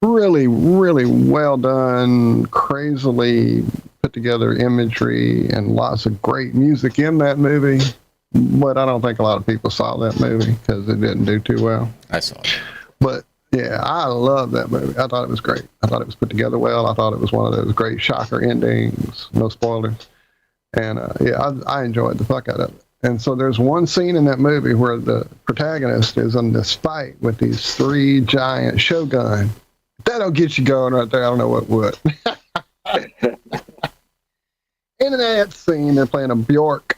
really, really well done, crazily put together imagery and lots of great music in that movie. But I don't think a lot of people saw that movie because it didn't do too well. I saw it. But yeah, I love that movie. I thought it was great. I thought it was put together well. I thought it was one of those great shocker endings. No spoilers. And yeah, I enjoyed the fuck out of it. And so there's one scene in that movie where the protagonist is in this fight with these three giant Shogun. That'll get you going right there. I don't know what would. In that scene, they're playing a Bjork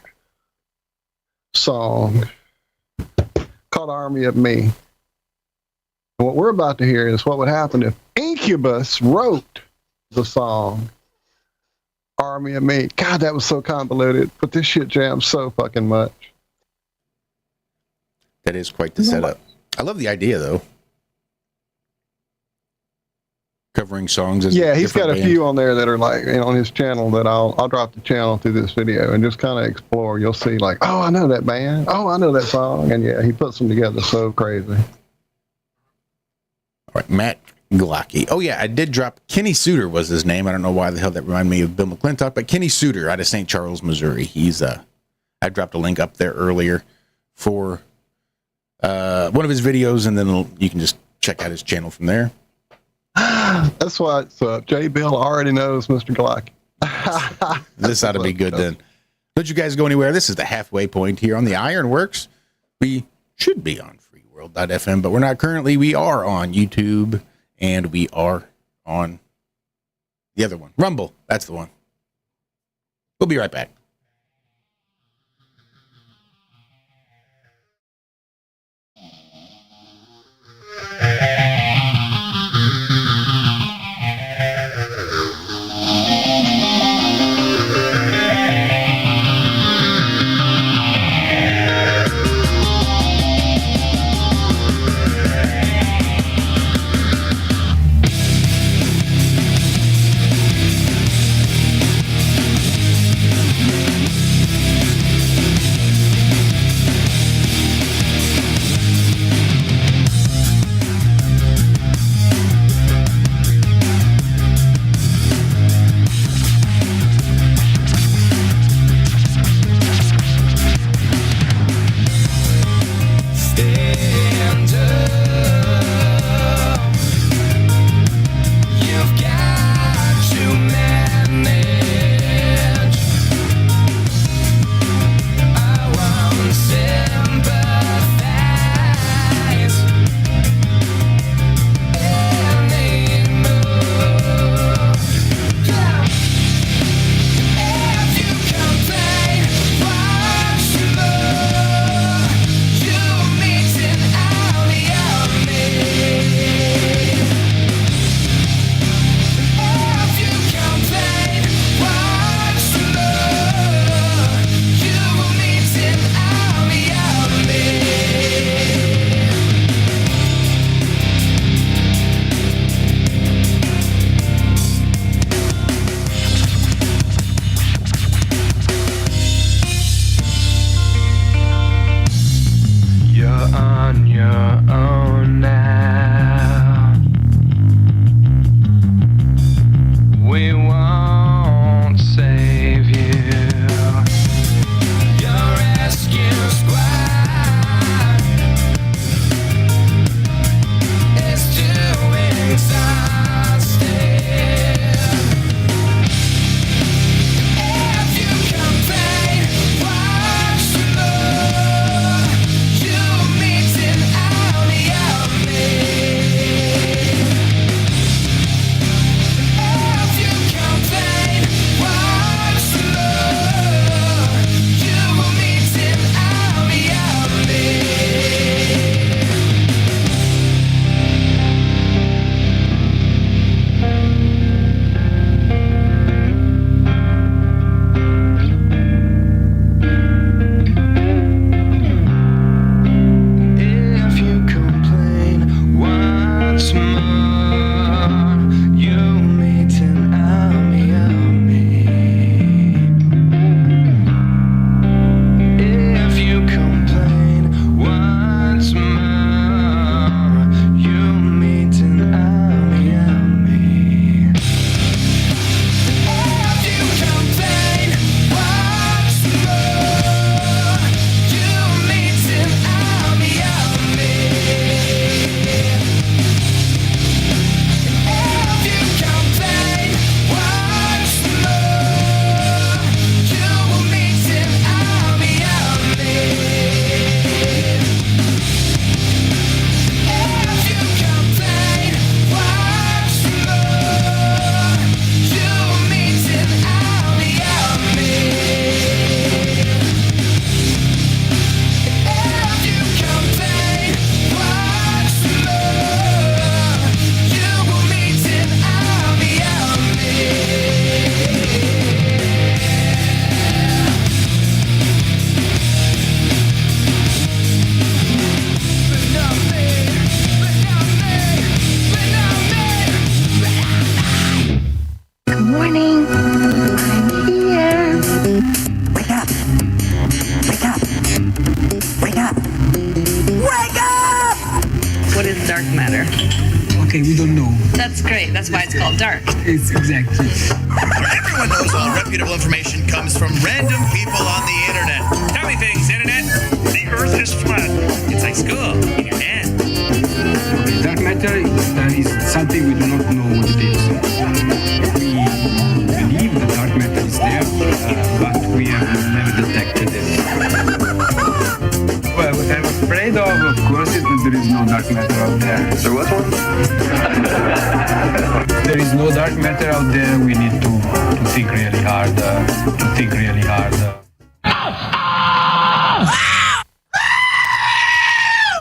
song called Army of Me. And what we're about to hear is what would happen if Incubus wrote the song Army of Me. God, that was so convoluted, but this shit jams so fucking much. That is quite the setup. I love the idea, though. Covering songs. As yeah, he's got a few on there that are like, you know, on his channel that I'll drop the channel through this video and just kind of explore. You'll see like, oh, I know that band. Oh, I know that song. And yeah, he puts them together so crazy. All right, Matt Glocky. Oh yeah, I did drop. Kenny Suter was his name. I don't know why the hell that reminded me of Bill McClintock, but Kenny Suter out of St. Charles, Missouri. He's I dropped a link up there earlier for one of his videos, and then you can just check out his channel from there. That's what's up. J. Bill already knows Mr. Glocky. This ought to be good then. Don't you guys go anywhere. This is the halfway point here on the IRONWORX. We should be on freeworld.fm, but we're not currently. We are on YouTube, and we are on the other one. Rumble. That's the one. We'll be right back. on your own now. We won't save you. Your rescue squad is too exhausted. If you complain once more, you'll meet an army of me. If you complain once more, you will meet an army of me. If you complain once more, you'll meet an army of me. If you complain once more, you'll meet an army of me. If you complain once more, you'll meet an army of me. If you complain once more, you will meet an army of me. If you complain once more, you'll meet an army of me. If you complain once more, you will meet an army of me. But not me, but not me, but not me. Good morning. I'm here. Wake up. Wake up. Wake up. Wake up! What is dark matter? Okay, we don't know. That's great. That's why it's called dark. It's exactly. Where everyone knows all reputable information comes from random people on the internet. Tell me things, internet. The earth is flat. It's like school in your hand. Okay, dark matter is something we do not know what it is. We believe the dark matter is there, but we have never detected it. Well, what I'm afraid of course, is that there is no dark matter out there. There was one? There is no dark matter out there. We need to think really hard.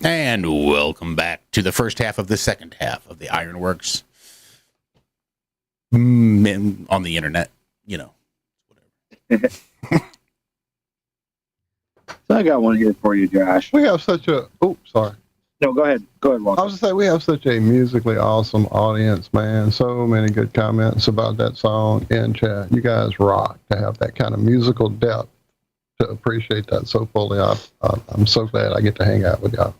And welcome back to the first half of the second half of the IRONWORX on the internet, you know, whatever. So I got one here for you, Josh. We have such a, sorry. No, go ahead. Go ahead, Walter. I was just saying, we have such a musically awesome audience, man. So many good comments about that song in chat. You guys rock to have that kind of musical depth to appreciate that so fully. I'm so glad I get to hang out with y'all.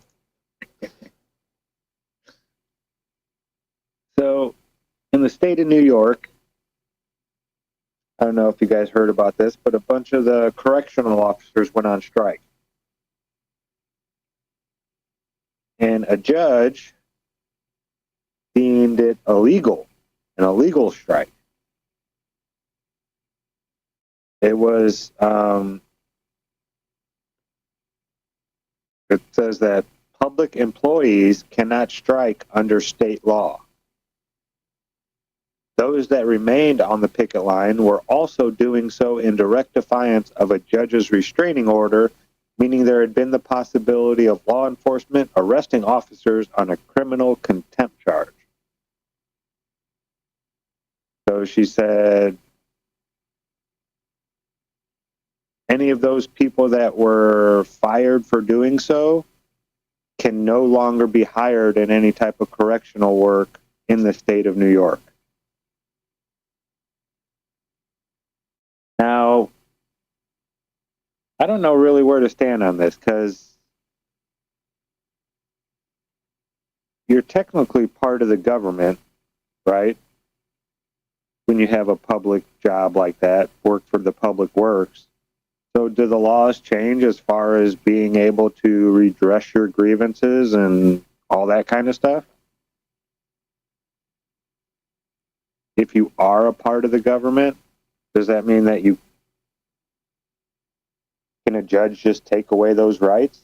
So, in the state of New York, I don't know if you guys heard about this, but a bunch of the correctional officers went on strike. And a judge deemed it illegal, an illegal strike. It was, it says that public employees cannot strike under state law. Those that remained on the picket line were also doing so in direct defiance of a judge's restraining order, meaning there had been the possibility of law enforcement arresting officers on a criminal contempt charge. So she said, any of those people that were fired for doing so can no longer be hired in any type of correctional work in the state of New York. Now, I don't know really where to stand on this, because you're technically part of the government, right? When you have a public job like that, work for the public works. So do the laws change as far as being able to redress your grievances and all that kind of stuff? If you are a part of the government, does that mean that you can a judge just take away those rights?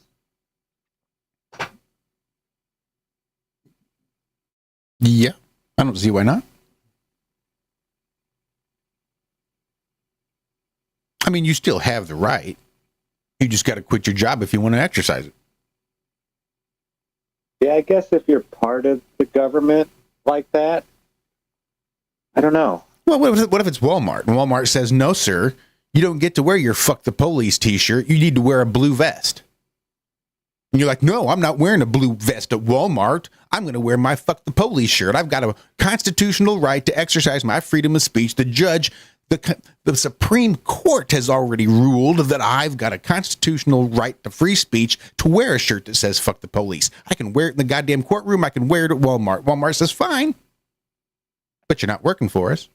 Yeah, I don't see why not. I mean, you still have the right. You just got to quit your job if you want to exercise it. Yeah, I guess if you're part of the government like that, I don't know. Well, what if it's Walmart? And Walmart says, no, sir, you don't get to wear your fuck the police t-shirt. You need to wear a blue vest. And you're like, no, I'm not wearing a blue vest at Walmart. I'm going to wear my fuck the police shirt. I've got a constitutional right to exercise my freedom of speech. The judge, the Supreme Court has already ruled that I've got a constitutional right to free speech to wear a shirt that says fuck the police. I can wear it in the goddamn courtroom. I can wear it at Walmart. Walmart says, fine, but you're not working for us.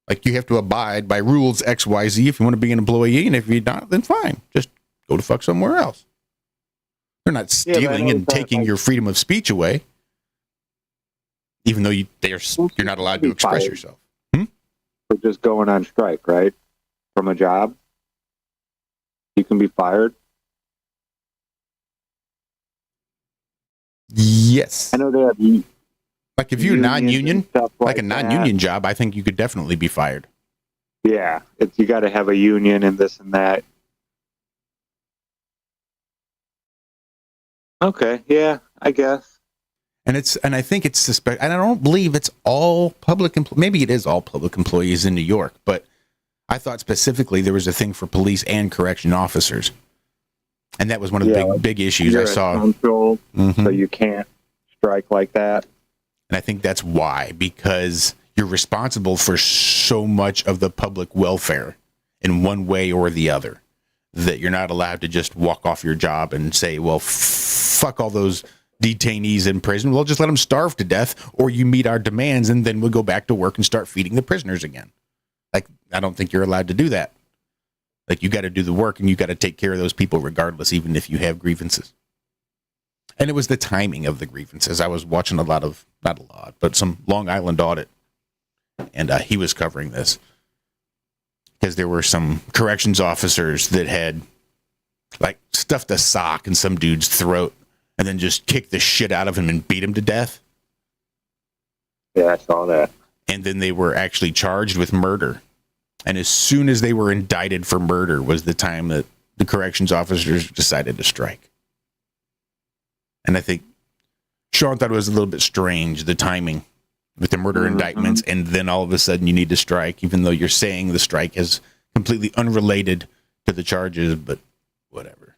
Like, you have to abide by rules XYZ if you want to be an employee, and if you're not, then fine. Just go to fuck somewhere else. They're not stealing and taking your freedom of speech away, even though you're not allowed to express yourself. For just going on strike, right? From a job, you can be fired. Yes. I know they have. Like if you're non-union, like a that. non-union job, I think you could definitely be fired. Yeah, you got to have a union and this and that. Okay, yeah, I guess. And I think it's suspect. And I don't believe it's all public. Maybe it is all public employees in New York, but I thought specifically there was a thing for police and correction officers, and that was one of the big issues I saw. Control, so you can't strike like that. And I think that's why, because you're responsible for so much of the public welfare in one way or the other, that you're not allowed to just walk off your job and say, well, fuck all those detainees in prison. We'll just let them starve to death, or you meet our demands and then we'll go back to work and start feeding the prisoners again. Like, I don't think you're allowed to do that. Like, you got to do the work and you got to take care of those people regardless, even if you have grievances. And it was the timing of the grievances. I was watching some Long Island audit, and he was covering this because there were some corrections officers that had like stuffed a sock in some dude's throat and then just kicked the shit out of him and beat him to death. Yeah, I saw that. And then they were actually charged with murder. And as soon as they were indicted for murder was the time that the corrections officers decided to strike. And I think Sean thought it was a little bit strange, the timing with the murder indictments, and then all of a sudden you need to strike, even though you're saying the strike is completely unrelated to the charges, but whatever.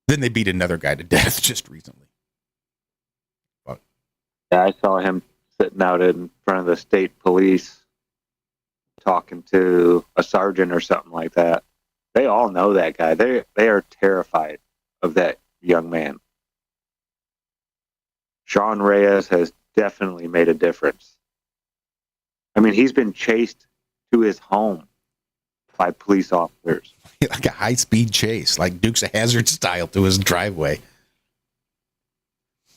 Then they beat another guy to death just recently. Fuck. Yeah, I saw him sitting out in front of the state police talking to a sergeant or something like that. They all know that guy. They are terrified of that young man. Sean Reyes has definitely made a difference. I mean, he's been chased to his home by police officers. Like a high-speed chase, like Dukes of Hazzard style, to his driveway.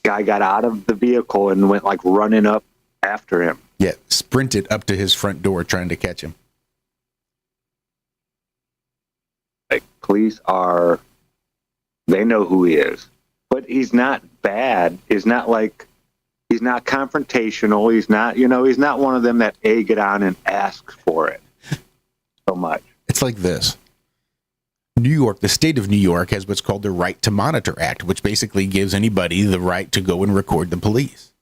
Guy got out of the vehicle and went like running up after him. Yeah, sprinted up to his front door trying to catch him. Like, police they know who he is. But he's not bad. He's not confrontational. He's not one of them that egg it on and asks for it so much. It's like this. New York, the state of New York, has what's called the Right to Monitor Act, which basically gives anybody the right to go and record the police.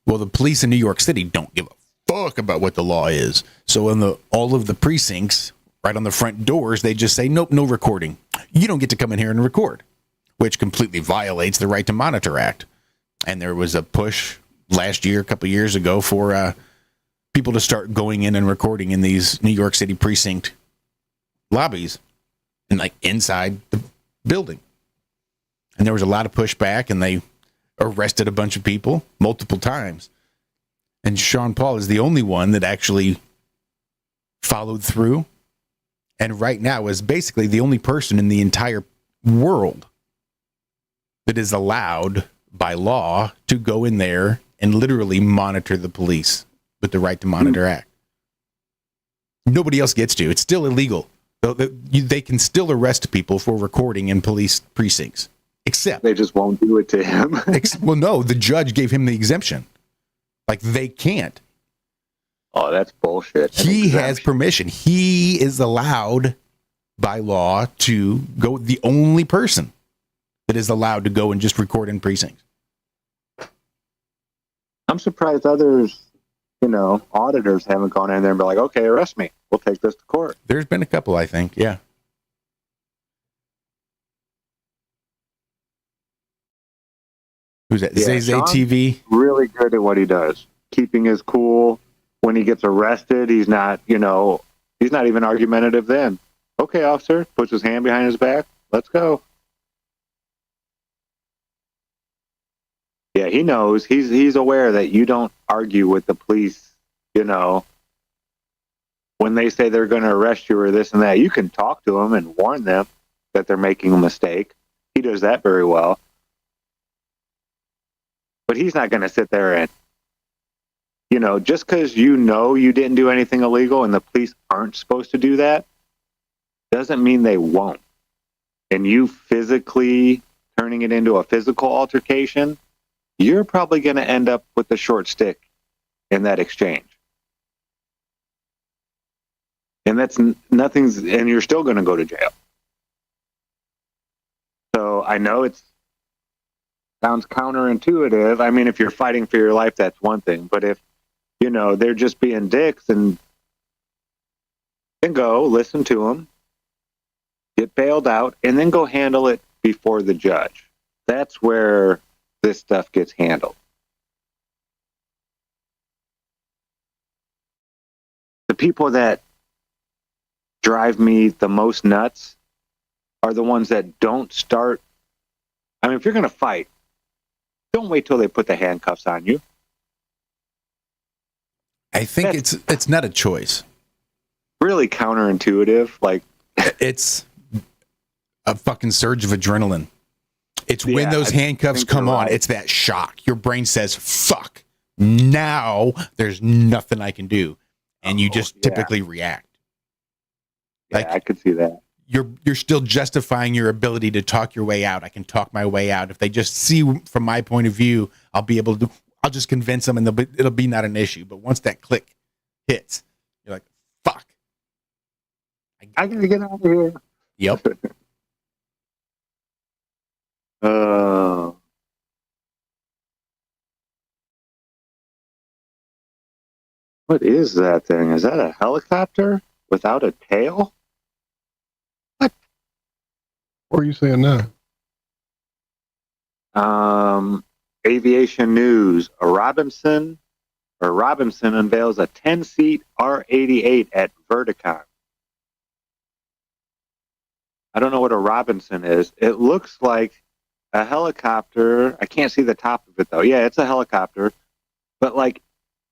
Well, the police in New York City don't give a fuck about what the law is. So in all of the precincts, right on the front doors, they just say, nope, no recording. You don't get to come in here and record, which completely violates the Right to Monitor Act. And there was a push last year, a couple of years ago, for people to start going in and recording in these New York City precinct lobbies and like inside the building. And there was a lot of pushback, and they arrested a bunch of people multiple times. And Sean Paul is the only one that actually followed through. And right now is basically the only person in the entire world that is allowed by law to go in there and literally monitor the police with the Right to Monitor Act. Nobody else gets to. It's still illegal. They can still arrest people for recording in police precincts. Except they just won't do it to him. Well, no, the judge gave him the exemption. Like, they can't. Oh, that's bullshit. He has permission. He is allowed by law to go, the only person that is allowed to go and just record in precincts. I'm surprised others, auditors haven't gone in there and been like, okay, arrest me. We'll take this to court. There's been a couple, I think. Yeah. Who's that? Yeah, Zay Sean's TV. Really good at what he does. Keeping his cool. When he gets arrested, he's not even argumentative then. Okay, officer, puts his hand behind his back. Let's go. Yeah, he knows. He's aware that you don't argue with the police, when they say they're going to arrest you or this and that. You can talk to them and warn them that they're making a mistake. He does that very well. But he's not going to sit there and, just because you didn't do anything illegal and the police aren't supposed to do that, doesn't mean they won't. And you physically turning it into a physical altercation, you're probably going to end up with the short stick in that exchange. And and you're still going to go to jail. So I know it sounds counterintuitive. I mean, if you're fighting for your life, that's one thing. But if, they're just being dicks, and then go listen to them, get bailed out, and then go handle it before the judge. That's where this stuff gets handled. The people that drive me the most nuts are the ones that don't start. I mean, if you're going to fight, don't wait till they put the handcuffs on you. I think it's not a choice. Really counterintuitive. Like, it's a fucking surge of adrenaline. It's when those handcuffs come on, it's that shock. Your brain says, fuck, now there's nothing I can do. And you just typically react. Yeah, I could see that. You're still justifying your ability to talk your way out. I can talk my way out. If they just see from my point of view, I'll just convince them, and it'll be not an issue. But once that click hits, you're like, fuck. I gotta get out of here. Yep. What is that thing? Is that a helicopter without a tail? What are you saying now? Aviation news. Robinson unveils a 10-seat R-88 at Verticon. I don't know what a Robinson is. It looks like a helicopter. I can't see the top of it, though. Yeah, it's a helicopter. But, like,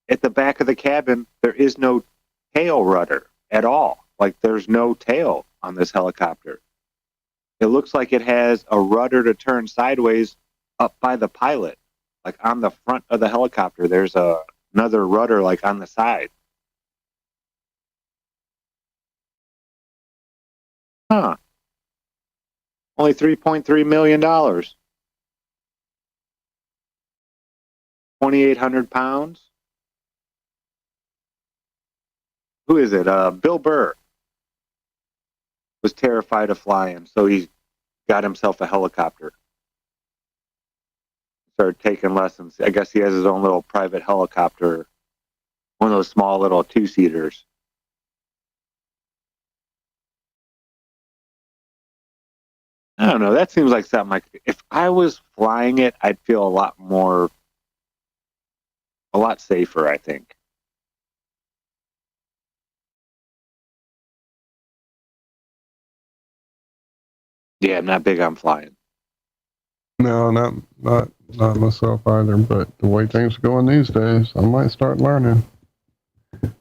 at the back of the cabin, there is no tail rudder at all. Like, there's no tail on this helicopter. It looks like it has a rudder to turn sideways up by the pilot. Like, on the front of the helicopter, there's another rudder, like, on the side. Huh. Only $3.3 million. 2,800 pounds. Who is it? Bill Burr was terrified of flying, so he got himself a helicopter. Started taking lessons. I guess he has his own little private helicopter, one of those small little two-seaters. I don't know. That seems like something like, if I was flying it, I'd feel a lot safer, I think. Yeah, I'm not big on flying. No, not myself either. But the way things are going these days, I might start learning.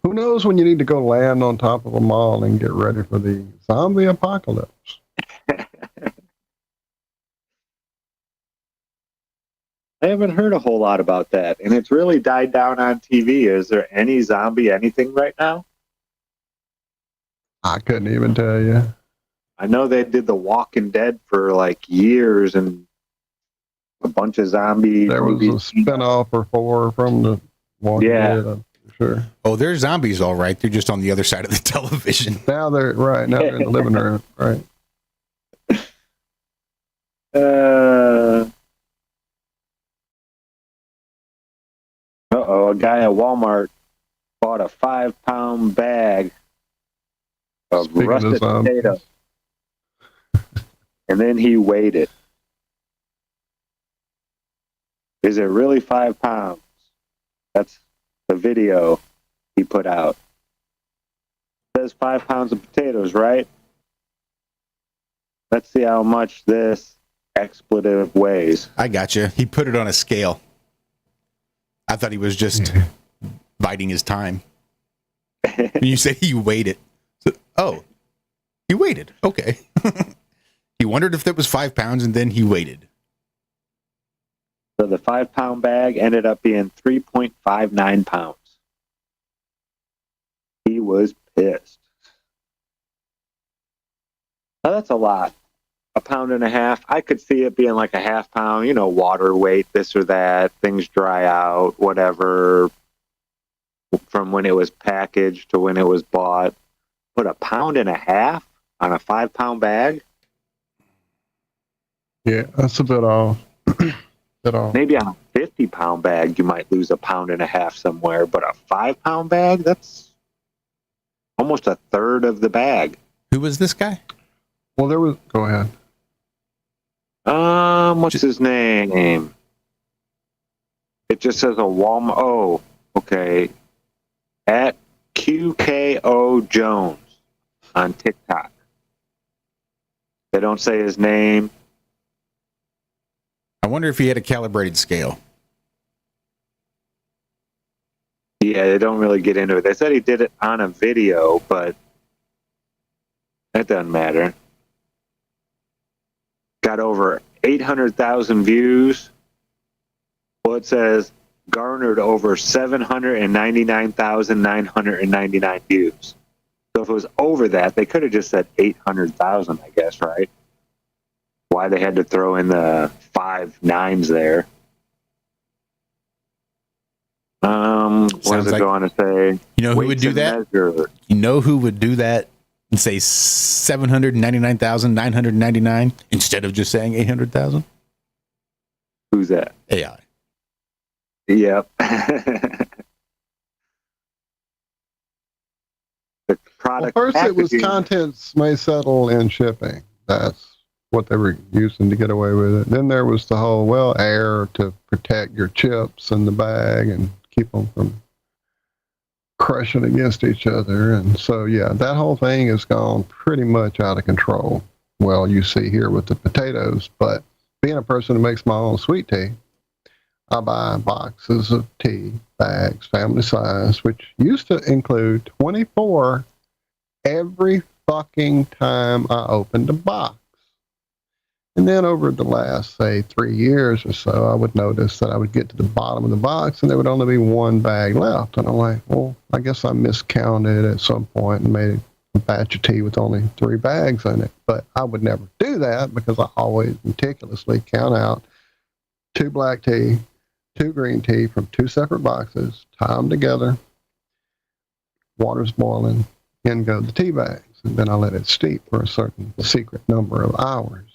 Who knows when you need to go land on top of a mall and get ready for the zombie apocalypse? I haven't heard a whole lot about that, and it's really died down on TV. Is there any zombie anything right now? I couldn't even tell you. I know they did The Walking Dead for like years, and a bunch of zombie. There was a spinoff or 4 from the Walking Dead, I'm sure. Oh, they're zombies, all right. They're just on the other side of the television. Now they're right. Now they're in the living room, right? A guy at Walmart bought a 5-pound bag of Speaking rusted of potatoes, and then he weighed it. Is it really 5 pounds? That's the video he put out. It says 5 pounds of potatoes, right? Let's see how much this expletive weighs. I gotcha. He put it on a scale. I thought he was just biding his time. When you said he weighed it. So, oh, he waited. Okay. He wondered if that was 5 pounds, and then he waited. So the 5-pound bag ended up being 3.59 pounds. He was pissed. Now, that's a lot. 1.5 pounds. I could see it being like a 1/2 pound, water weight, this or that, things dry out, whatever, from when it was packaged to when it was bought. But 1.5 pounds on a 5-pound bag? Yeah, that's a bit off. Maybe on a 50-pound bag, you might lose 1.5 pounds somewhere, but a 5-pound bag, that's almost a third of the bag. Who was this guy? Well, go ahead. What's his name? It just says a Walmart. Oh, okay. At QKO Jones on TikTok. They don't say his name. I wonder if he had a calibrated scale. Yeah, they don't really get into it. They said he did it on a video, but that doesn't matter. Got over 800,000 views. Well, it says garnered over 799,999 views. So if it was over that, they could have just said 800,000, I guess, right? Why they had to throw in the 5 nines there. What does it go on to say? You know who would do that? You know who would do that and say 799,999 instead of just saying 800,000? Who's that? AI. Yep. The product. Well, first, it was packaging. contents may settle in shipping. That's what they were using to get away with it. Then there was the whole, air to protect your chips in the bag and keep them from crushing against each other. And so, that whole thing has gone pretty much out of control. Well, you see here with the potatoes, but being a person who makes my own sweet tea, I buy boxes of tea bags, family size, which used to include 24 every fucking time I opened a box. And then over the last, say, 3 years or so, I would notice that I would get to the bottom of the box and there would only be one bag left. And I'm like, well, I guess I miscounted at some point and made a batch of tea with only 3 bags in it. But I would never do that because I always meticulously count out 2 black tea, 2 green tea from 2 separate boxes, tie them together, water's boiling, in go the tea bags. And then I let it steep for a certain secret number of hours.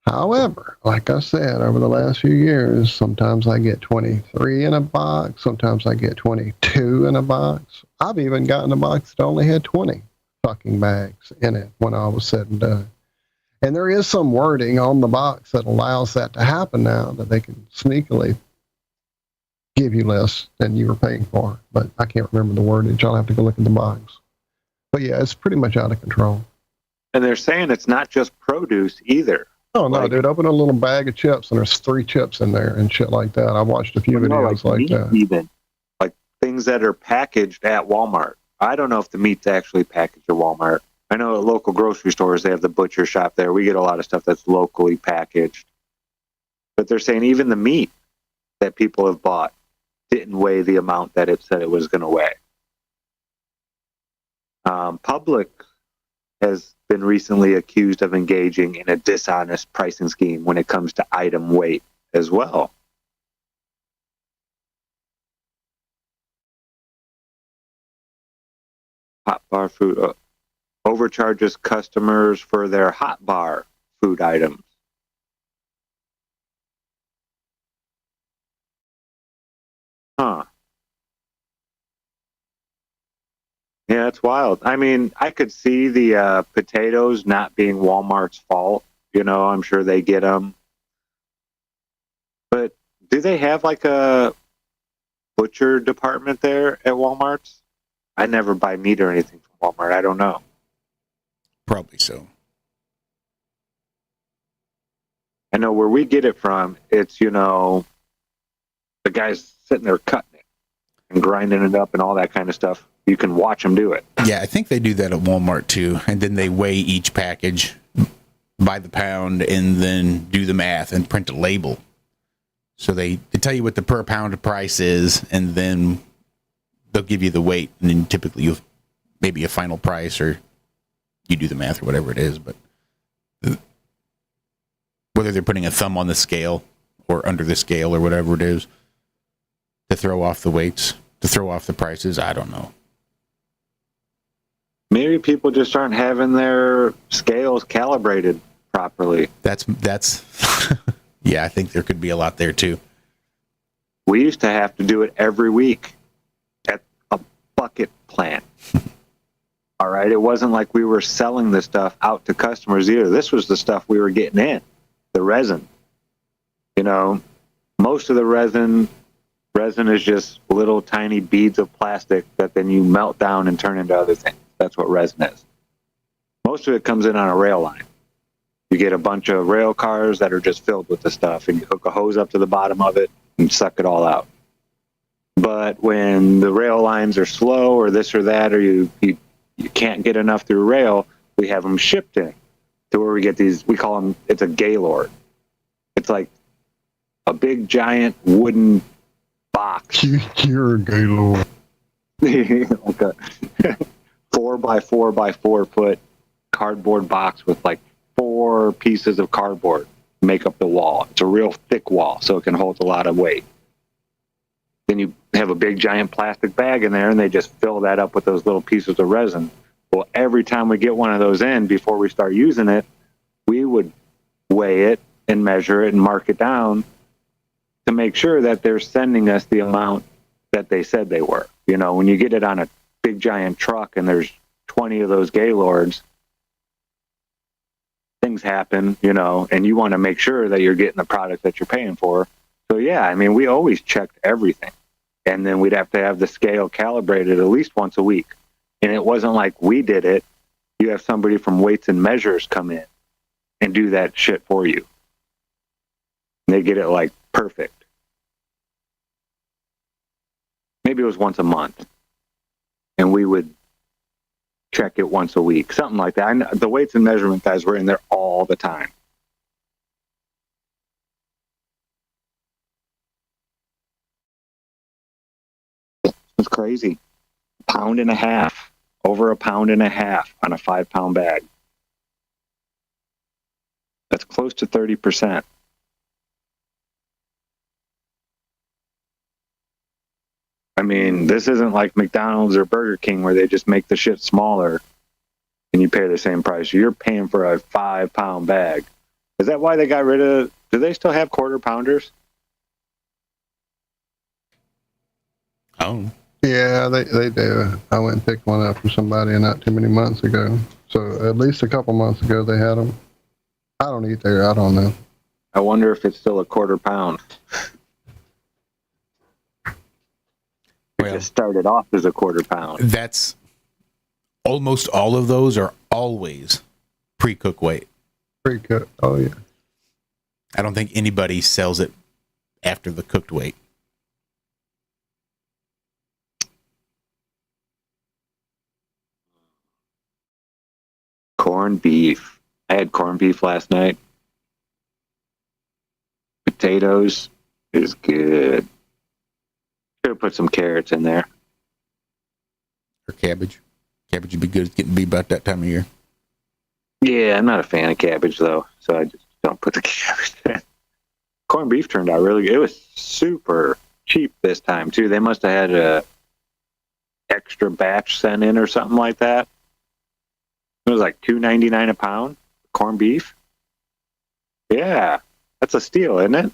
However, like I said, over the last few years, sometimes I get 23 in a box. Sometimes I get 22 in a box. I've even gotten a box that only had 20 fucking bags in it when I was said and done. And there is some wording on the box that allows that to happen now, that they can sneakily give you less than you were paying for. But I can't remember the wordage. I'll have to go look at the box. But yeah, it's pretty much out of control. And they're saying it's not just produce either. Oh, no, dude. Open a little bag of chips, and there's 3 chips in there and shit like that. I watched a few videos like that. Even like things that are packaged at Walmart. I don't know if the meat's actually packaged at Walmart. I know at local grocery stores, they have the butcher shop there. We get a lot of stuff that's locally packaged. But they're saying even the meat that people have bought didn't weigh the amount that it said it was going to weigh. Public has been recently accused of engaging in a dishonest pricing scheme when it comes to item weight as well. Hot bar food overcharges customers for their hot bar food items. Huh. Yeah, it's wild. I mean, I could see the potatoes not being Walmart's fault. You know, I'm sure they get them. But do they have like a butcher department there at Walmart's? I never buy meat or anything from Walmart. I don't know. Probably so. I know where we get it from, it's, you know, the guy's sitting there cutting it and grinding it up and all that kind of stuff. You can watch them do it. Yeah, I think they do that at Walmart too. And then they weigh each package by the pound and then do the math and print a label. So they tell you what the per pound price is, and then they'll give you the weight, and then typically you maybe a final price, or you do the math or whatever it is. But whether they're putting a thumb on the scale or under the scale or whatever it is to throw off the weights, to throw off the prices, I don't know. Maybe people just aren't having their scales calibrated properly. That's yeah, I think there could be a lot there too. We used to have to do it every week at a bucket plant. All right. It wasn't like we were selling this stuff out to customers either. This was the stuff we were getting in, the resin. You know, most of the resin is just little tiny beads of plastic that then you melt down and turn into other things. That's what resin is. Most of it comes in on a rail line. You get a bunch of rail cars that are just filled with the stuff, and you hook a hose up to the bottom of it and suck it all out. But when the rail lines are slow or this or that, or you can't get enough through rail, we have them shipped in to where we get these, we call them, it's a Gaylord. It's like a big giant wooden box. You're a Gaylord. Like a 4x4x4 foot cardboard box with like 4 pieces of cardboard make up the wall. It's a real thick wall, so it can hold a lot of weight. Then you have a big giant plastic bag in there, and they just fill that up with those little pieces of resin. Well, every time we get one of those in, before we start using it, we would weigh it and measure it and mark it down to make sure that they're sending us the amount that they said they were. You know, when you get it on a big giant truck and there's 20 of those Gaylords, things happen, you know, and you want to make sure that you're getting the product that you're paying for. So, yeah, I mean, we always checked everything. And then we'd have to have the scale calibrated at least once a week. And it wasn't like we did it. You have somebody from Weights and Measures come in and do that shit for you. And they get it, like, perfect. Maybe it was once a month. And we would check it once a week, something like that. The Weights and Measurement guys were in there all the time. It's crazy. Pound and a half, over a pound and a half on a 5-pound bag. That's close to 30%. I mean, this isn't like McDonald's or Burger King where they just make the shit smaller and you pay the same price. You're paying for a 5-pound bag. Is that why they got rid of, do they still have quarter pounders? Oh. Yeah, they do. I went and picked one up from somebody not too many months ago. So at least a couple months ago they had them. I don't eat there. I don't know. I wonder if it's still a quarter pound. Well, it started off as a quarter pound. That's almost all of those are always pre-cook weight. Pre-cook. Oh, yeah. I don't think anybody sells it after the cooked weight. Corned beef. I had corned beef last night. Potatoes is good. Should have put some carrots in there. Or cabbage. Cabbage would be good. It's getting to be about that time of year. Yeah, I'm not a fan of cabbage, though, so I just don't put the cabbage in. Corned beef turned out really good. It was super cheap this time, too. They must have had a extra batch sent in or something like that. It was like $2.99 a pound, corned beef. Yeah, that's a steal, isn't it?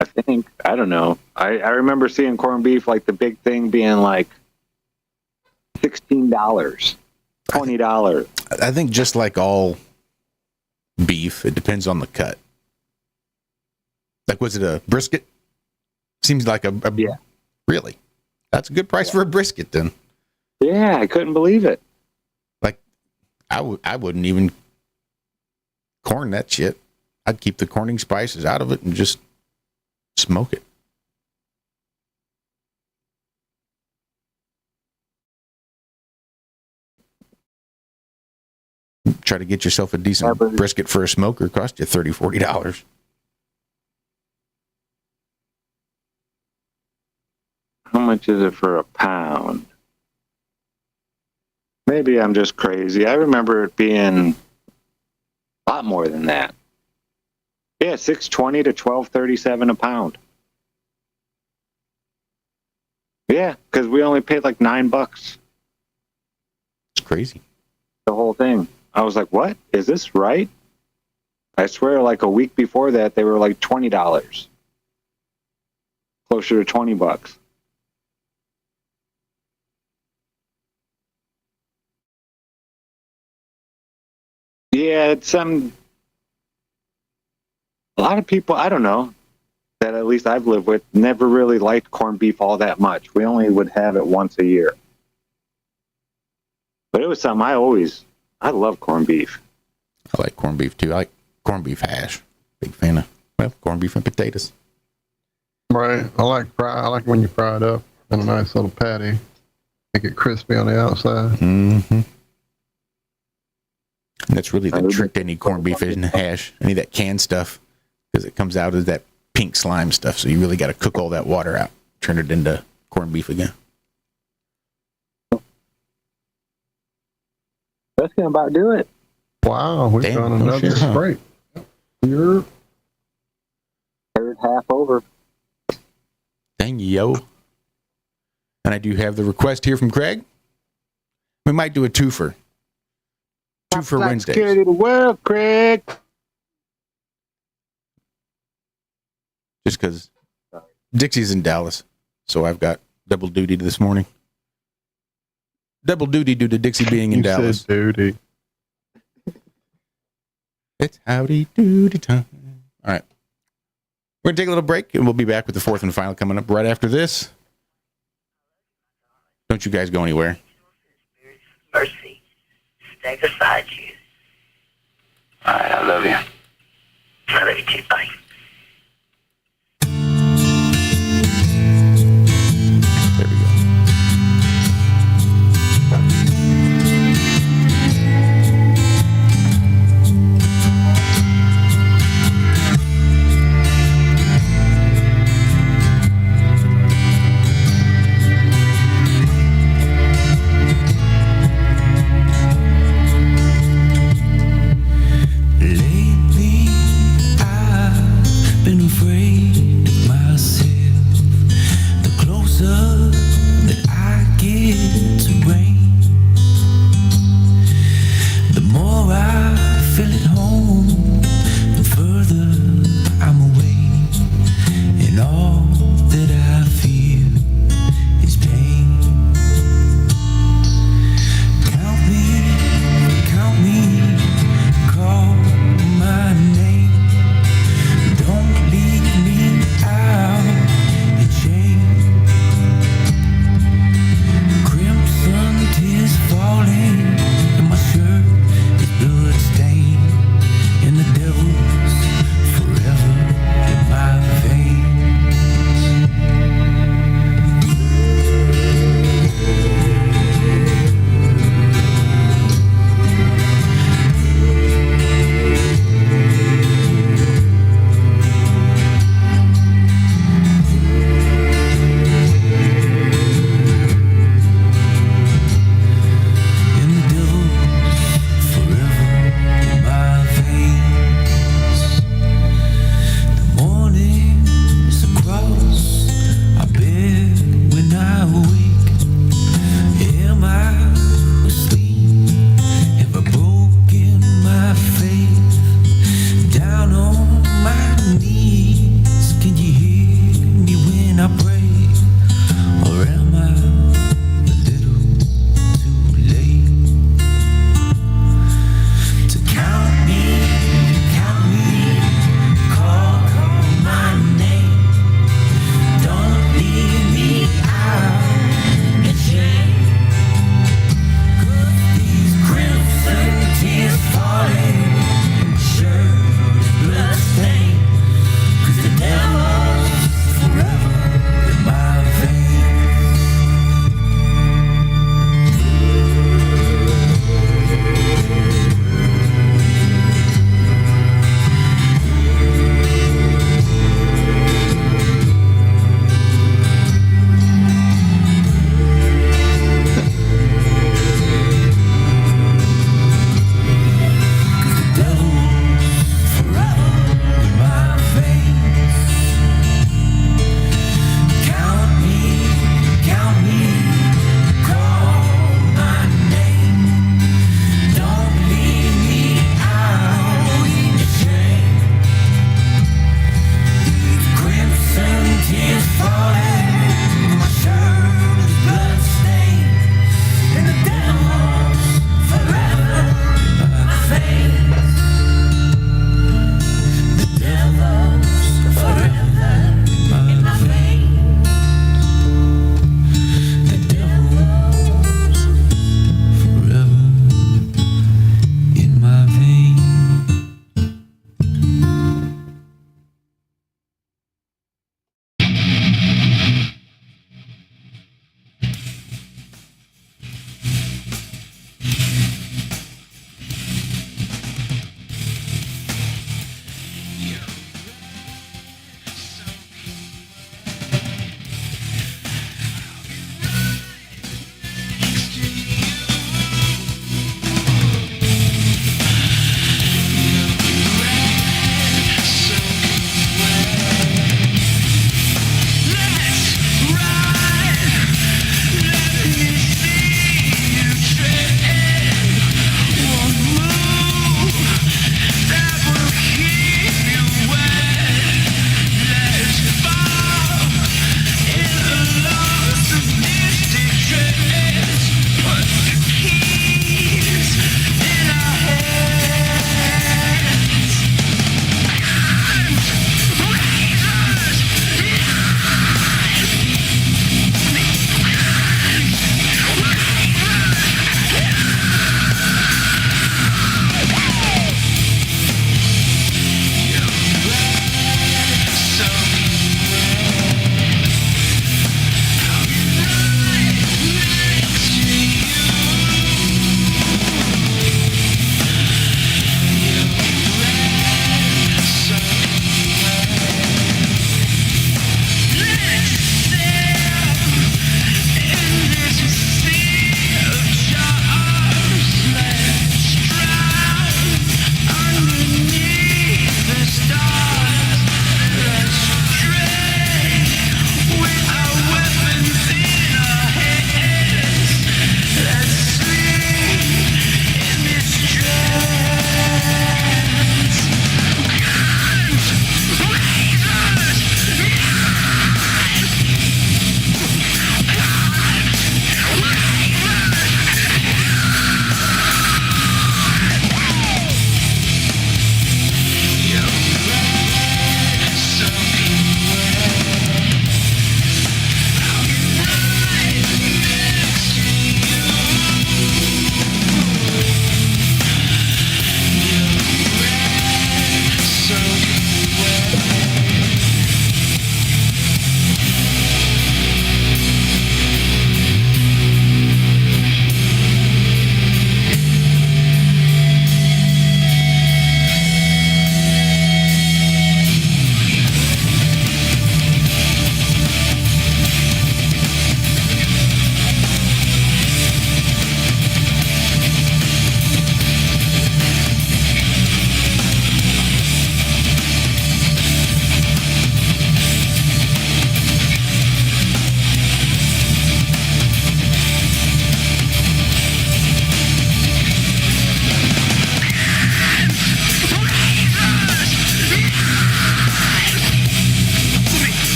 I think, I don't know. I remember seeing corned beef, like the big thing being like $16, $20. I think just like all beef, it depends on the cut. Like, was it a brisket? Seems like a yeah. Really? That's a good price for a brisket then. Yeah, I couldn't believe it. Like, I wouldn't even corn that shit. I'd keep the corning spices out of it and just smoke it. Try to get yourself a decent brisket for a smoker. Cost you $30, $40. How much is it for a pound? Maybe I'm just crazy. I remember it being a lot more than that. Yeah, $6.20 to $12.37 a pound. Yeah, because we only paid like $9. It's crazy. The whole thing. I was like, what? Is this right? I swear, like a week before that, they were like $20. Closer to $20. Yeah, it's a lot of people, I don't know, that at least I've lived with, never really liked corned beef all that much. We only would have it once a year. But it was something I love corned beef. I like corned beef too. I like corned beef hash. Big fan of, corned beef and potatoes. Right. I like when you fry it up in a nice little patty. Make it crispy on the outside. Mm-hmm. And that's really the trick to any corned beef and hash, any of that canned stuff, because it comes out as that pink slime stuff. So you really got to cook all that water out, turn it into corned beef again. That's going to about do it. Wow, we've done another break. You're third half over. Dang, yo. And I do have the request here from Craig. We might do a twofer. Two for Wednesdays. Security of the world, Craig. Just because Dixie's in Dallas, so I've got double duty this morning. Double duty due to Dixie being in Dallas. Said duty. It's howdy doody time. All right. We're going to take a little break, and we'll be back with the fourth and final coming up right after this. Don't you guys go anywhere. Mercy, stay beside you. All right, I love you. I love you too, bye. There we go. Lately, I've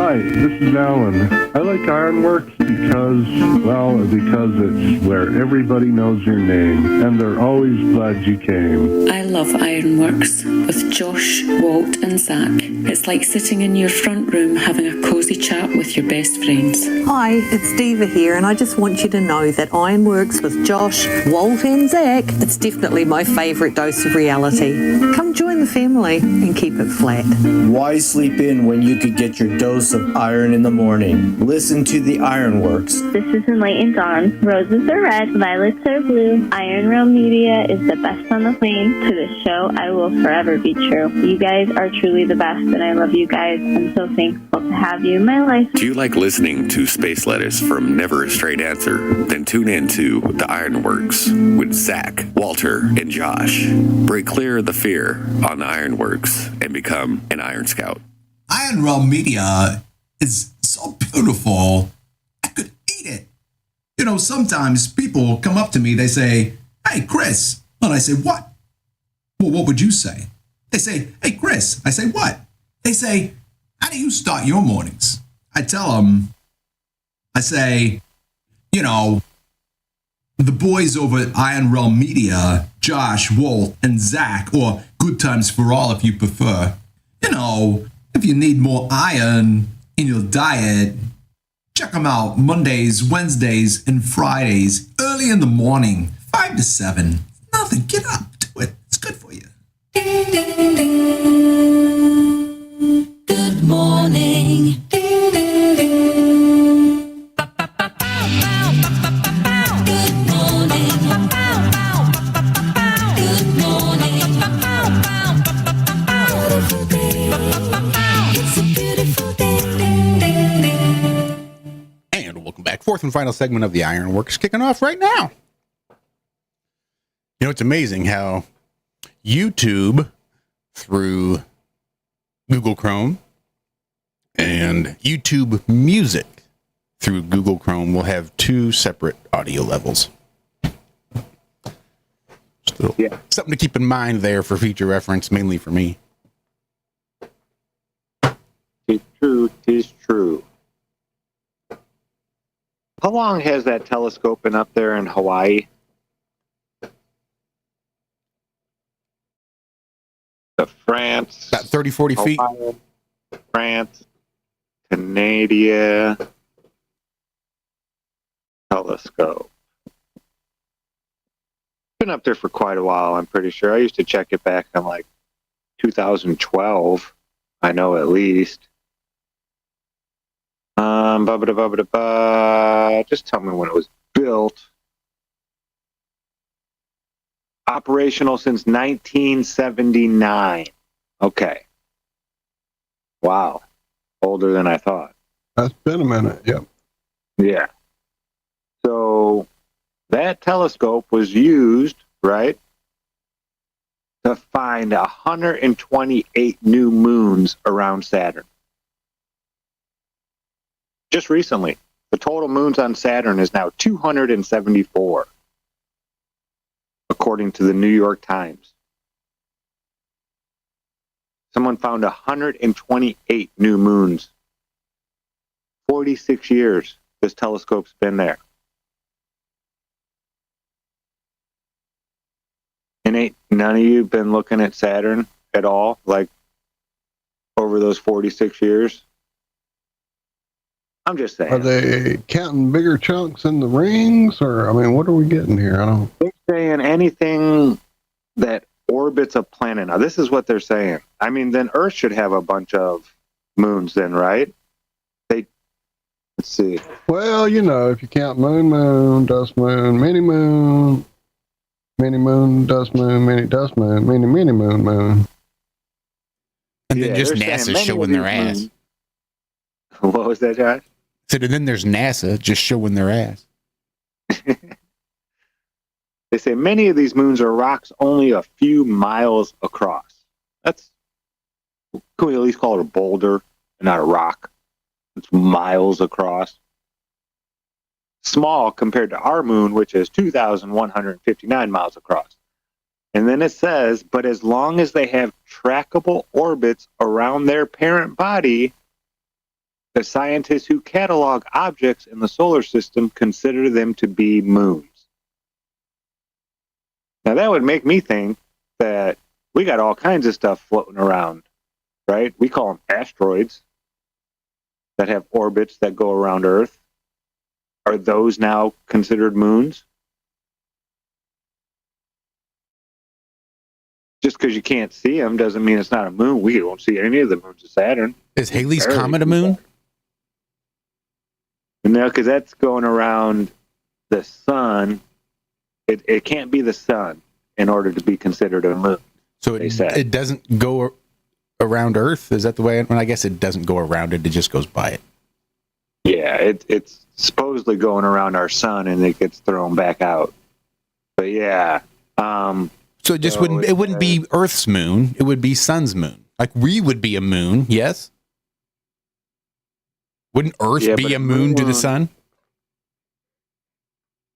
Hi, this is Alan. I like IRONWORX because it's where everybody knows your name, and they're always glad you came. I love IRONWORX with Josh, Walt, and Zack. It's like sitting in your front room having a cozy chat with your best friends. Hi, it's Diva here, and I just want you to know that IRONWORX with Josh, Walt, and Zack, it's definitely my favourite dose of reality. Come join the family and keep it flat. Why sleep in when you could get your dose of iron in the morning? Listen to the IRONWORX. This is Enlightened Dawn. Roses are red, violets are blue. IRONRealmmedia is the best on the plane. To the show, I will forever be true. You guys are truly the best, and I love you guys. I'm so thankful to have you in my life. Do you like listening to space letters from Never a Straight Answer? Then tune in to the IRONWORX with Zack, Walter, and Josh. Break clear of the fear on the IRONWORX and become an Iron Scout. Ironrealmmedia is so beautiful, I could eat it. You know, sometimes people come up to me, they say, "Hey, Chris." And I say, "What?" Well, what would you say? They say, "Hey, Chris." I say, "What?" They say, "How do you start your mornings?" I tell them, I say, you know, the boys over at IronRealmmedia, Josh, Walt, and Zack, or Good Times for All if you prefer, you know, if you need more iron in your diet, check them out Mondays, Wednesdays, and Fridays, early in the morning, 5 to 7. Nothing, get up, do it. It's good for you. Good morning. And welcome back. Fourth and final segment of the IRONWORX kicking off right now. You know, it's amazing how YouTube through Google Chrome and YouTube Music through Google Chrome will have two separate audio levels. Still, something to keep in mind there for future reference, mainly for me. Tis true, tis true. How long has that telescope been up there in Hawaii? The France. About 30, 40 feet. France. Canadian telescope. Been up there for quite a while, I'm pretty sure. I used to check it back in like 2012. I know at least. Just tell me when it was built. Operational since 1979. Okay. Wow. Older than I thought. That's been a minute, yep. Yeah. So that telescope was used, right, to find 128 new moons around Saturn. Just recently, the total moons on Saturn is now 274, according to the New York Times. Someone found 128 new moons. 46 years this telescope's been there. And ain't none of you been looking at Saturn at all, like over those 46 years? I'm just saying. Are they counting bigger chunks in the rings, or I mean, what are we getting here? I don't. They're saying anything that orbits a planet. Now, this is what they're saying. I mean, then Earth should have a bunch of moons, then, right? Let's see. Well, you know, if you count moon, dust moon, mini moon, dust moon, dust moon, mini moon. And then just NASA showing their ass. Moons. What was that, Josh? So then there's NASA just showing their ass. They say many of these moons are rocks only a few miles across. Can we at least call it a boulder and not a rock? It's miles across. Small compared to our moon, which is 2,159 miles across. And then it says, but as long as they have trackable orbits around their parent body, The scientists who catalog objects in the solar system consider them to be moons. Now that would make me think that we got all kinds of stuff floating around, right? We call them asteroids that have orbits that go around Earth. Are those now considered moons? Just because you can't see them doesn't mean it's not a moon. We won't see any of the moons of Saturn. Is Halley's Comet a moon? No, because that's going around the sun. It can't be the sun in order to be considered a moon. So it doesn't go around Earth? Is that the way? I guess it doesn't go around it. It just goes by it. Yeah, it's supposedly going around our sun, and it gets thrown back out. But yeah. So it just wouldn't be Earth's moon. It would be sun's moon. Like we would be a moon, yes? Wouldn't Earth be a moon to the sun?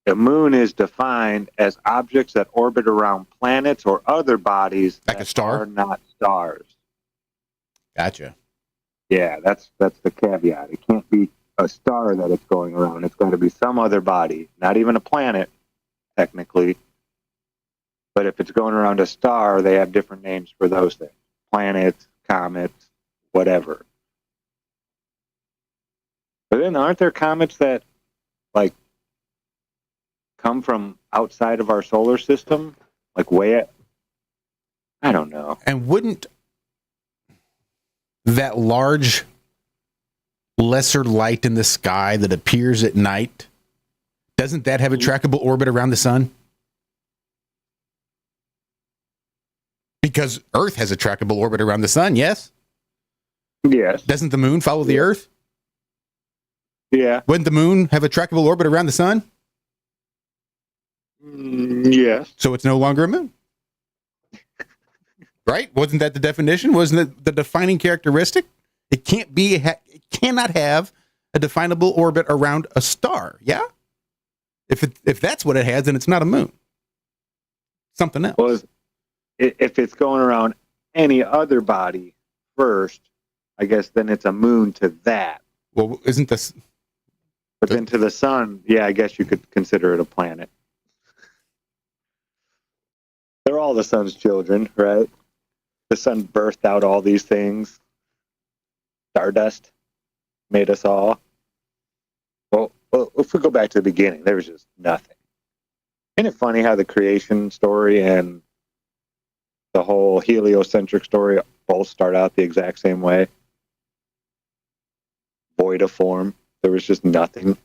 The moon is defined as objects that orbit around planets or other bodies like a star, are not stars. Gotcha. Yeah, that's the caveat. It can't be a star that it's going around. It's got to be some other body, not even a planet, technically. But if it's going around a star, they have different names for those things. Planets, comets, whatever. But then aren't there comets that, like, come from outside of our solar system? Like I don't know. And wouldn't that large, lesser light in the sky that appears at night, doesn't that have a trackable orbit around the sun? Because Earth has a trackable orbit around the sun, yes? Yes. Doesn't the moon follow the Earth? Yeah. Wouldn't the moon have a trackable orbit around the sun? Yes. So it's no longer a moon. Right? Wasn't that the definition? Wasn't it the defining characteristic? It can't be, it cannot have a definable orbit around a star. Yeah? If that's what it has, then it's not a moon. Something else. Well, if it's going around any other body first, I guess then it's a moon to that. Well, isn't this? But then to the sun, yeah, I guess you could consider it a planet. They're all the sun's children, right? The sun birthed out all these things. Stardust made us all. Well, if we go back to the beginning, there was just nothing. Isn't it funny how the creation story and the whole heliocentric story both start out the exact same way? Void of form. There was just nothing.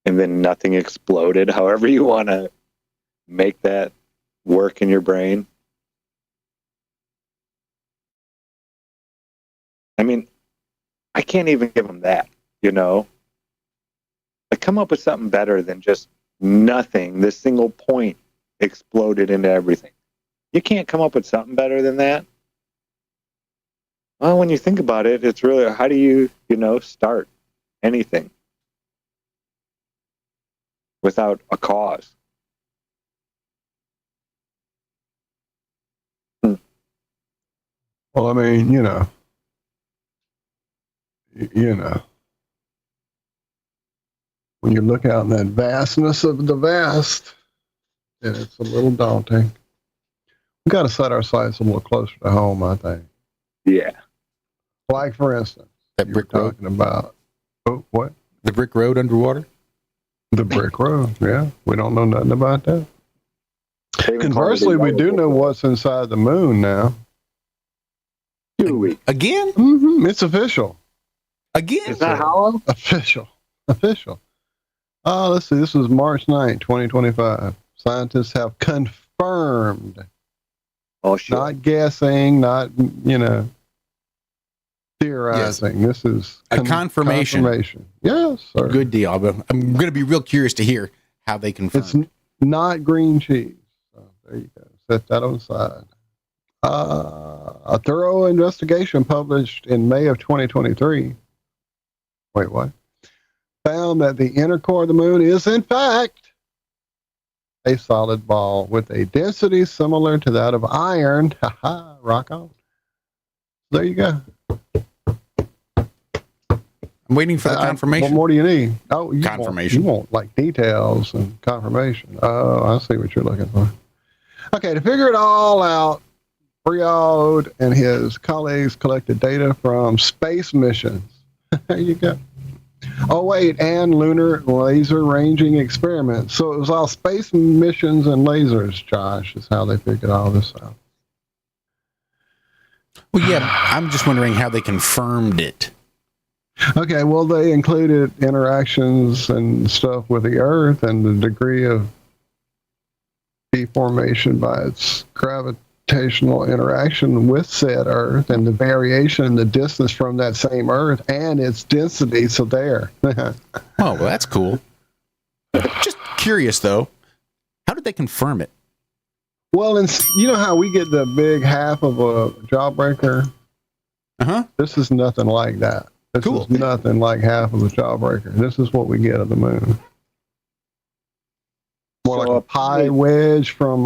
And then nothing exploded, however you want to make that work in your brain. I mean, I can't even give them that, you know? Like, come up with something better than just nothing. This single point exploded into everything. You can't come up with something better than that? Well, when you think about it, it's really, how do you start anything without a cause? Well, I mean, when you look out in that vastness of the vast, and it's a little daunting. We've got to set our sights a little closer to home, I think. Yeah. Like, for instance, that brick road. Talking about, what? The brick road underwater? The brick road, yeah. We don't know nothing about that. Conversely, we do know what's inside the moon now. Do we? Again? Mm-hmm. It's official. Again? It's not hollow? Official. Let's see. This was March 9th, 2025. Scientists have confirmed. Oh, shit. Not guessing, not, theorizing. Yes. This is a confirmation. Yes, sir. Good deal. But I'm going to be real curious to hear how they confirm. It's not green cheese. So there you go. Set that on the side. A thorough investigation published in May of 2023. Wait, what? Found that the inner core of the moon is, in fact, a solid ball with a density similar to that of iron. Haha, rock on. There you go. I'm waiting for the confirmation. What more do you need? Oh, confirmation. You want like details and confirmation. Oh, I see what you're looking for. Okay, to figure it all out, Briod and his colleagues collected data from space missions. There you go. Oh, wait, and lunar laser ranging experiments. So it was all space missions and lasers, Josh, is how they figured all this out. Well, yeah, I'm just wondering how they confirmed it. Okay, well, they included interactions and stuff with the Earth and the degree of deformation by its gravitational interaction with said Earth and the variation in the distance from that same Earth and its density. So there. Oh, well, that's cool. Just curious, though. How did they confirm it? Well, and you know how we get the big half of a jawbreaker? Uh-huh. This is nothing like that. This is nothing like half of a jawbreaker. This is what we get of the moon. More like a pie wedge from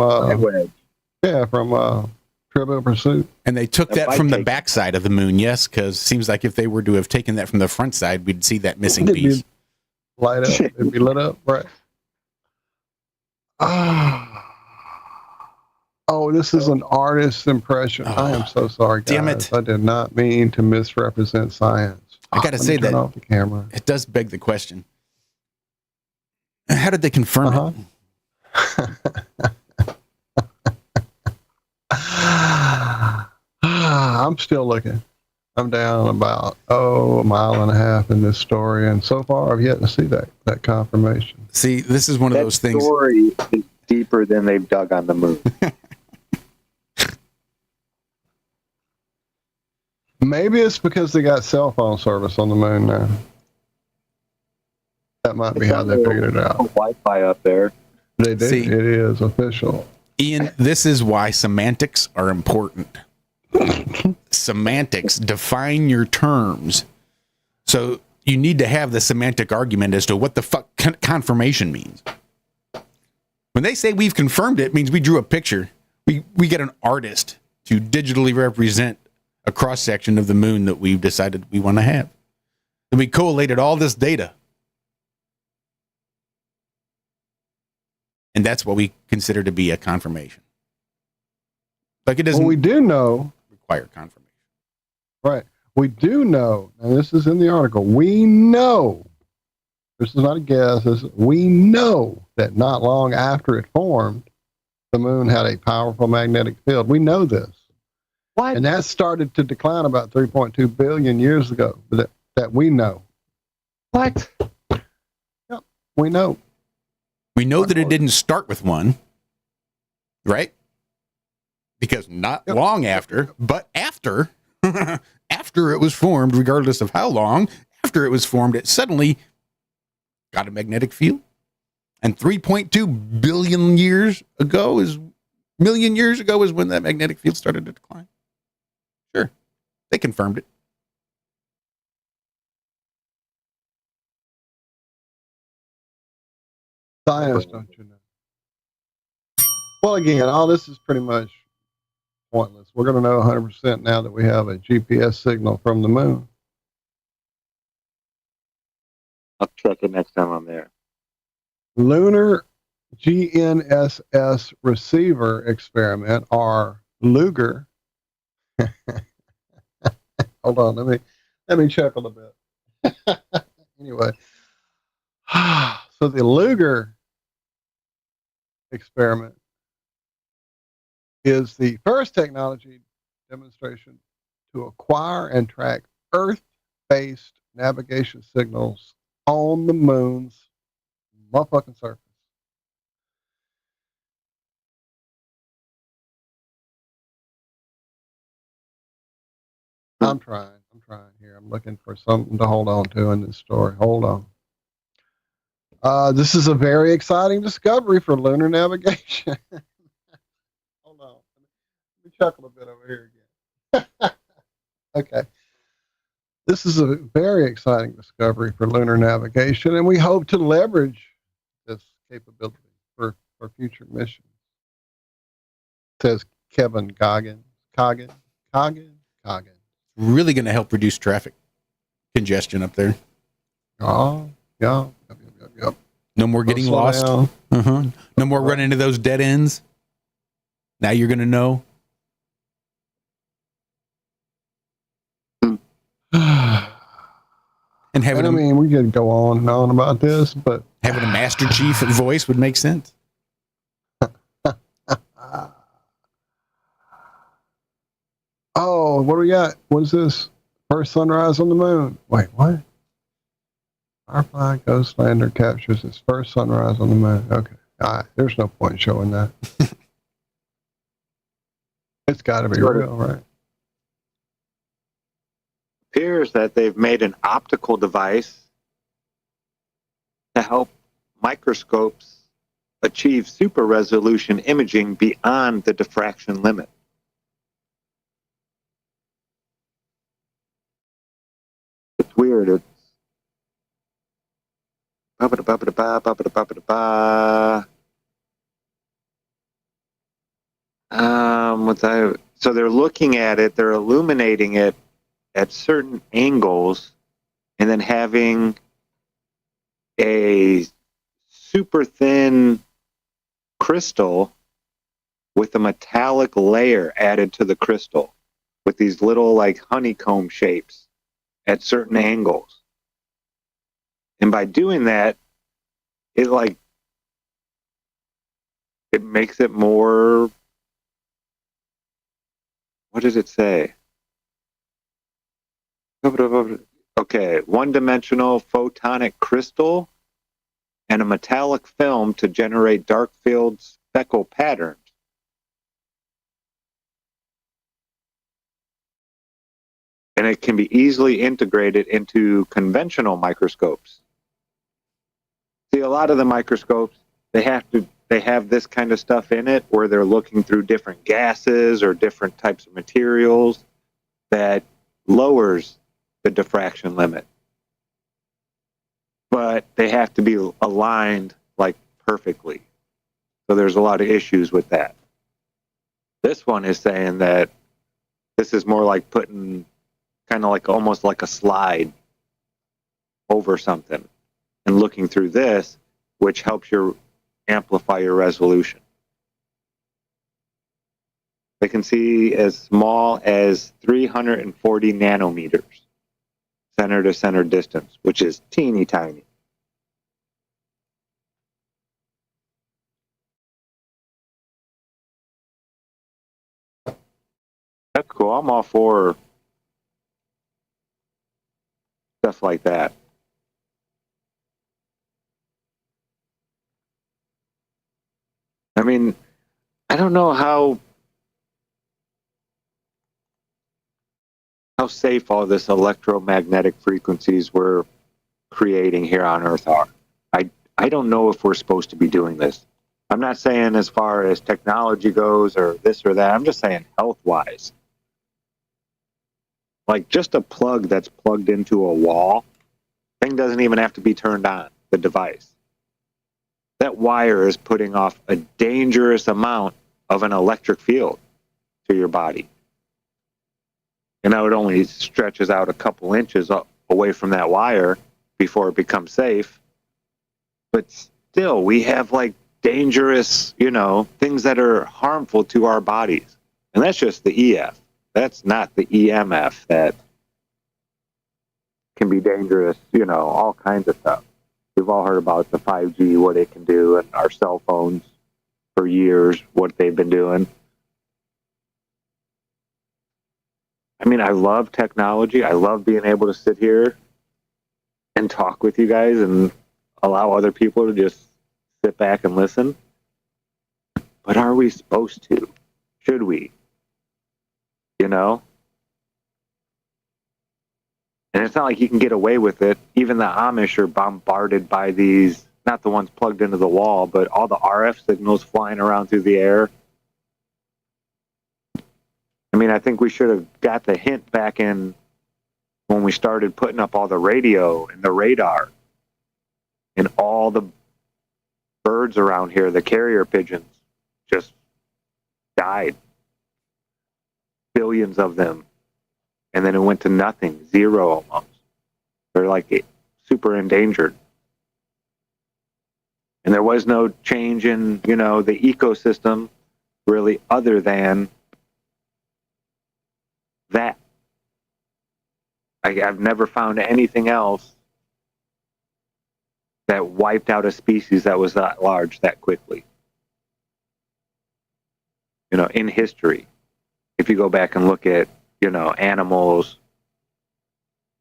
Trivial Pursuit. And they took that from the backside of the moon, yes, because it seems like if they were to have taken that from the front side, we'd see that missing piece. Light up. It'd be lit up, right? Oh, this is an artist's impression. I am so sorry, guys. Damn it. I did not mean to misrepresent science. I got to say that off the camera. It does beg the question. How did they confirm it? I'm still looking. I'm down about, a mile and a half in this story, and so far I've yet to see that confirmation. See, this is one of those things. That story is deeper than they've dug on the moon. Maybe it's because they got cell phone service on the moon now. That might be how they figured it out. Wi-Fi up there. They did. See, it is official. Ian, this is why semantics are important. Semantics define your terms. So you need to have the semantic argument as to what the fuck confirmation means. When they say we've confirmed it, means we drew a picture. We get an artist to digitally represent a cross-section of the moon that we've decided we want to have. And we collated all this data. And that's what we consider to be a confirmation. Like it doesn't we do know require confirmation. Right. We do know, and this is in the article, we know, this is not a guess, we know that not long after it formed, the moon had a powerful magnetic field. We know this. What? And that started to decline about 3.2 billion years ago, that we know. What? Yep, we know. We know that it didn't start with one, right? Because not long after, but after, after it was formed, regardless of how long, after it was formed, it suddenly got a magnetic field. And 3.2 billion years ago is when that magnetic field started to decline. Sure. They confirmed it. Science, don't you know? Well, again, all this is pretty much pointless. We're going to know 100% now that we have a GPS signal from the moon. I'll check it next time I'm there. Lunar GNSS receiver experiment, or Luger. Hold on, let me check a little bit. Anyway, so the Luger experiment is the first technology demonstration to acquire and track Earth-based navigation signals on the moon's motherfucking surface. I'm trying here. I'm looking for something to hold on to in this story. Hold on. This is a very exciting discovery for lunar navigation. Hold on. Let me chuckle a bit over here again. Okay. This is a very exciting discovery for lunar navigation, and we hope to leverage this capability for future missions. Says Kevin Coggin. Really going to help reduce traffic congestion up there. Oh, yeah. Yep. No more getting Slow lost. down. No more running into those dead ends. Now you're going to know. And having I mean, we could go on and on about this, but having a Master Chief voice would make sense. Oh, what do we got? What is this? First sunrise on the moon. Wait, what? Firefly Ghost Lander captures its first sunrise on the moon. Okay. All right. There's no point in showing that. It's got to be real, right? Appears that they've made an optical device to help microscopes achieve super resolution imaging beyond the diffraction limit. It's weird. It's so they're looking at it, they're illuminating it at certain angles, and then having a super thin crystal with a metallic layer added to the crystal with these little like honeycomb shapes at certain angles. And by doing that, it makes it more, what does it say? Okay, one-dimensional photonic crystal and a metallic film to generate dark field speckle patterns. And it can be easily integrated into conventional microscopes. See, a lot of the microscopes, they have this kind of stuff in it where they're looking through different gases or different types of materials that lowers the diffraction limit. But they have to be aligned like perfectly. So there's a lot of issues with that. This one is saying that this is more like putting kind of like almost like a slide over something and looking through this, which helps you amplify your resolution. They can see as small as 340 nanometers center to center distance, which is teeny tiny. That's cool. I'm all for stuff like that. I mean, I don't know how safe all this electromagnetic frequencies we're creating here on Earth are. I don't know if we're supposed to be doing this. I'm not saying as far as technology goes or this or that. I'm just saying health-wise. Like just a plug that's plugged into a wall, thing doesn't even have to be turned on, the device. That wire is putting off a dangerous amount of an electric field to your body. And now it only stretches out a couple inches away from that wire before it becomes safe. But still, we have like dangerous, things that are harmful to our bodies. And that's just the EF. That's not the EMF that can be dangerous, all kinds of stuff. We've all heard about the 5G, what it can do, and our cell phones for years, what they've been doing. I mean, I love technology. I love being able to sit here and talk with you guys and allow other people to just sit back and listen. But are we supposed to? Should we? And it's not like you can get away with it. Even the Amish are bombarded by these, not the ones plugged into the wall, but all the RF signals flying around through the air. I mean, I think we should have got the hint back in when we started putting up all the radio and the radar and all the birds around here, the carrier pigeons, just died. Billions of them. And then it went to nothing, zero almost. They're like super endangered. And there was no change in, the ecosystem really other than that. I've never found anything else that wiped out a species that was that large that quickly. In history, if you go back and look at, animals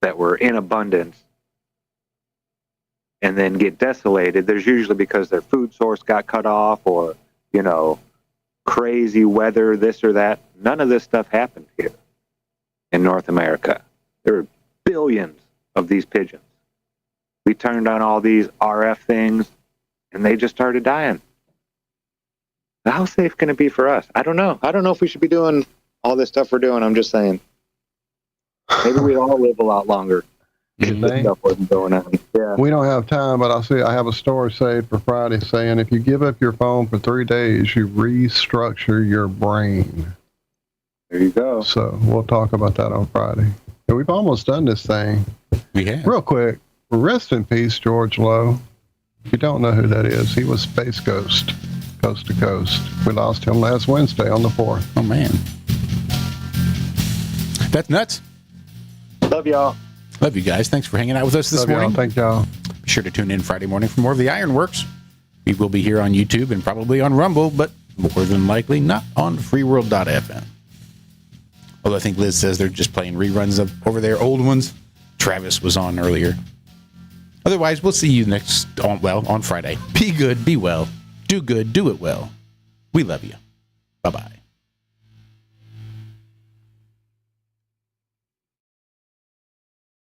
that were in abundance and then get desolated, there's usually because their food source got cut off or, crazy weather, this or that. None of this stuff happened here in North America. There were billions of these pigeons. We turned on all these RF things and they just started dying. How safe can it be for us? I don't know. I don't know if we should be doing all this stuff we're doing. I'm just saying. Maybe we'd all live a lot longer. You think? Stuff wasn't going on. Yeah. We don't have time, but I have a story saved for Friday saying if you give up your phone for 3 days, you restructure your brain. There you go. So we'll talk about that on Friday. And we've almost done this thing. We have. Real quick, rest in peace, George Lowe. If you don't know who that is, he was Space Ghost, Coast to Coast. We lost him last Wednesday on the 4th. Oh, man. That's nuts. Love y'all. Love you guys. Thanks for hanging out with us this morning. Thank y'all. Be sure to tune in Friday morning for more of the IRONWORX. We will be here on YouTube and probably on Rumble, but more than likely not on freeworld.fm. Although I think Liz says they're just playing reruns of over their old ones. Travis was on earlier. Otherwise, we'll see you on Friday. Be good, be well, do good, do it well. We love you. Bye-bye.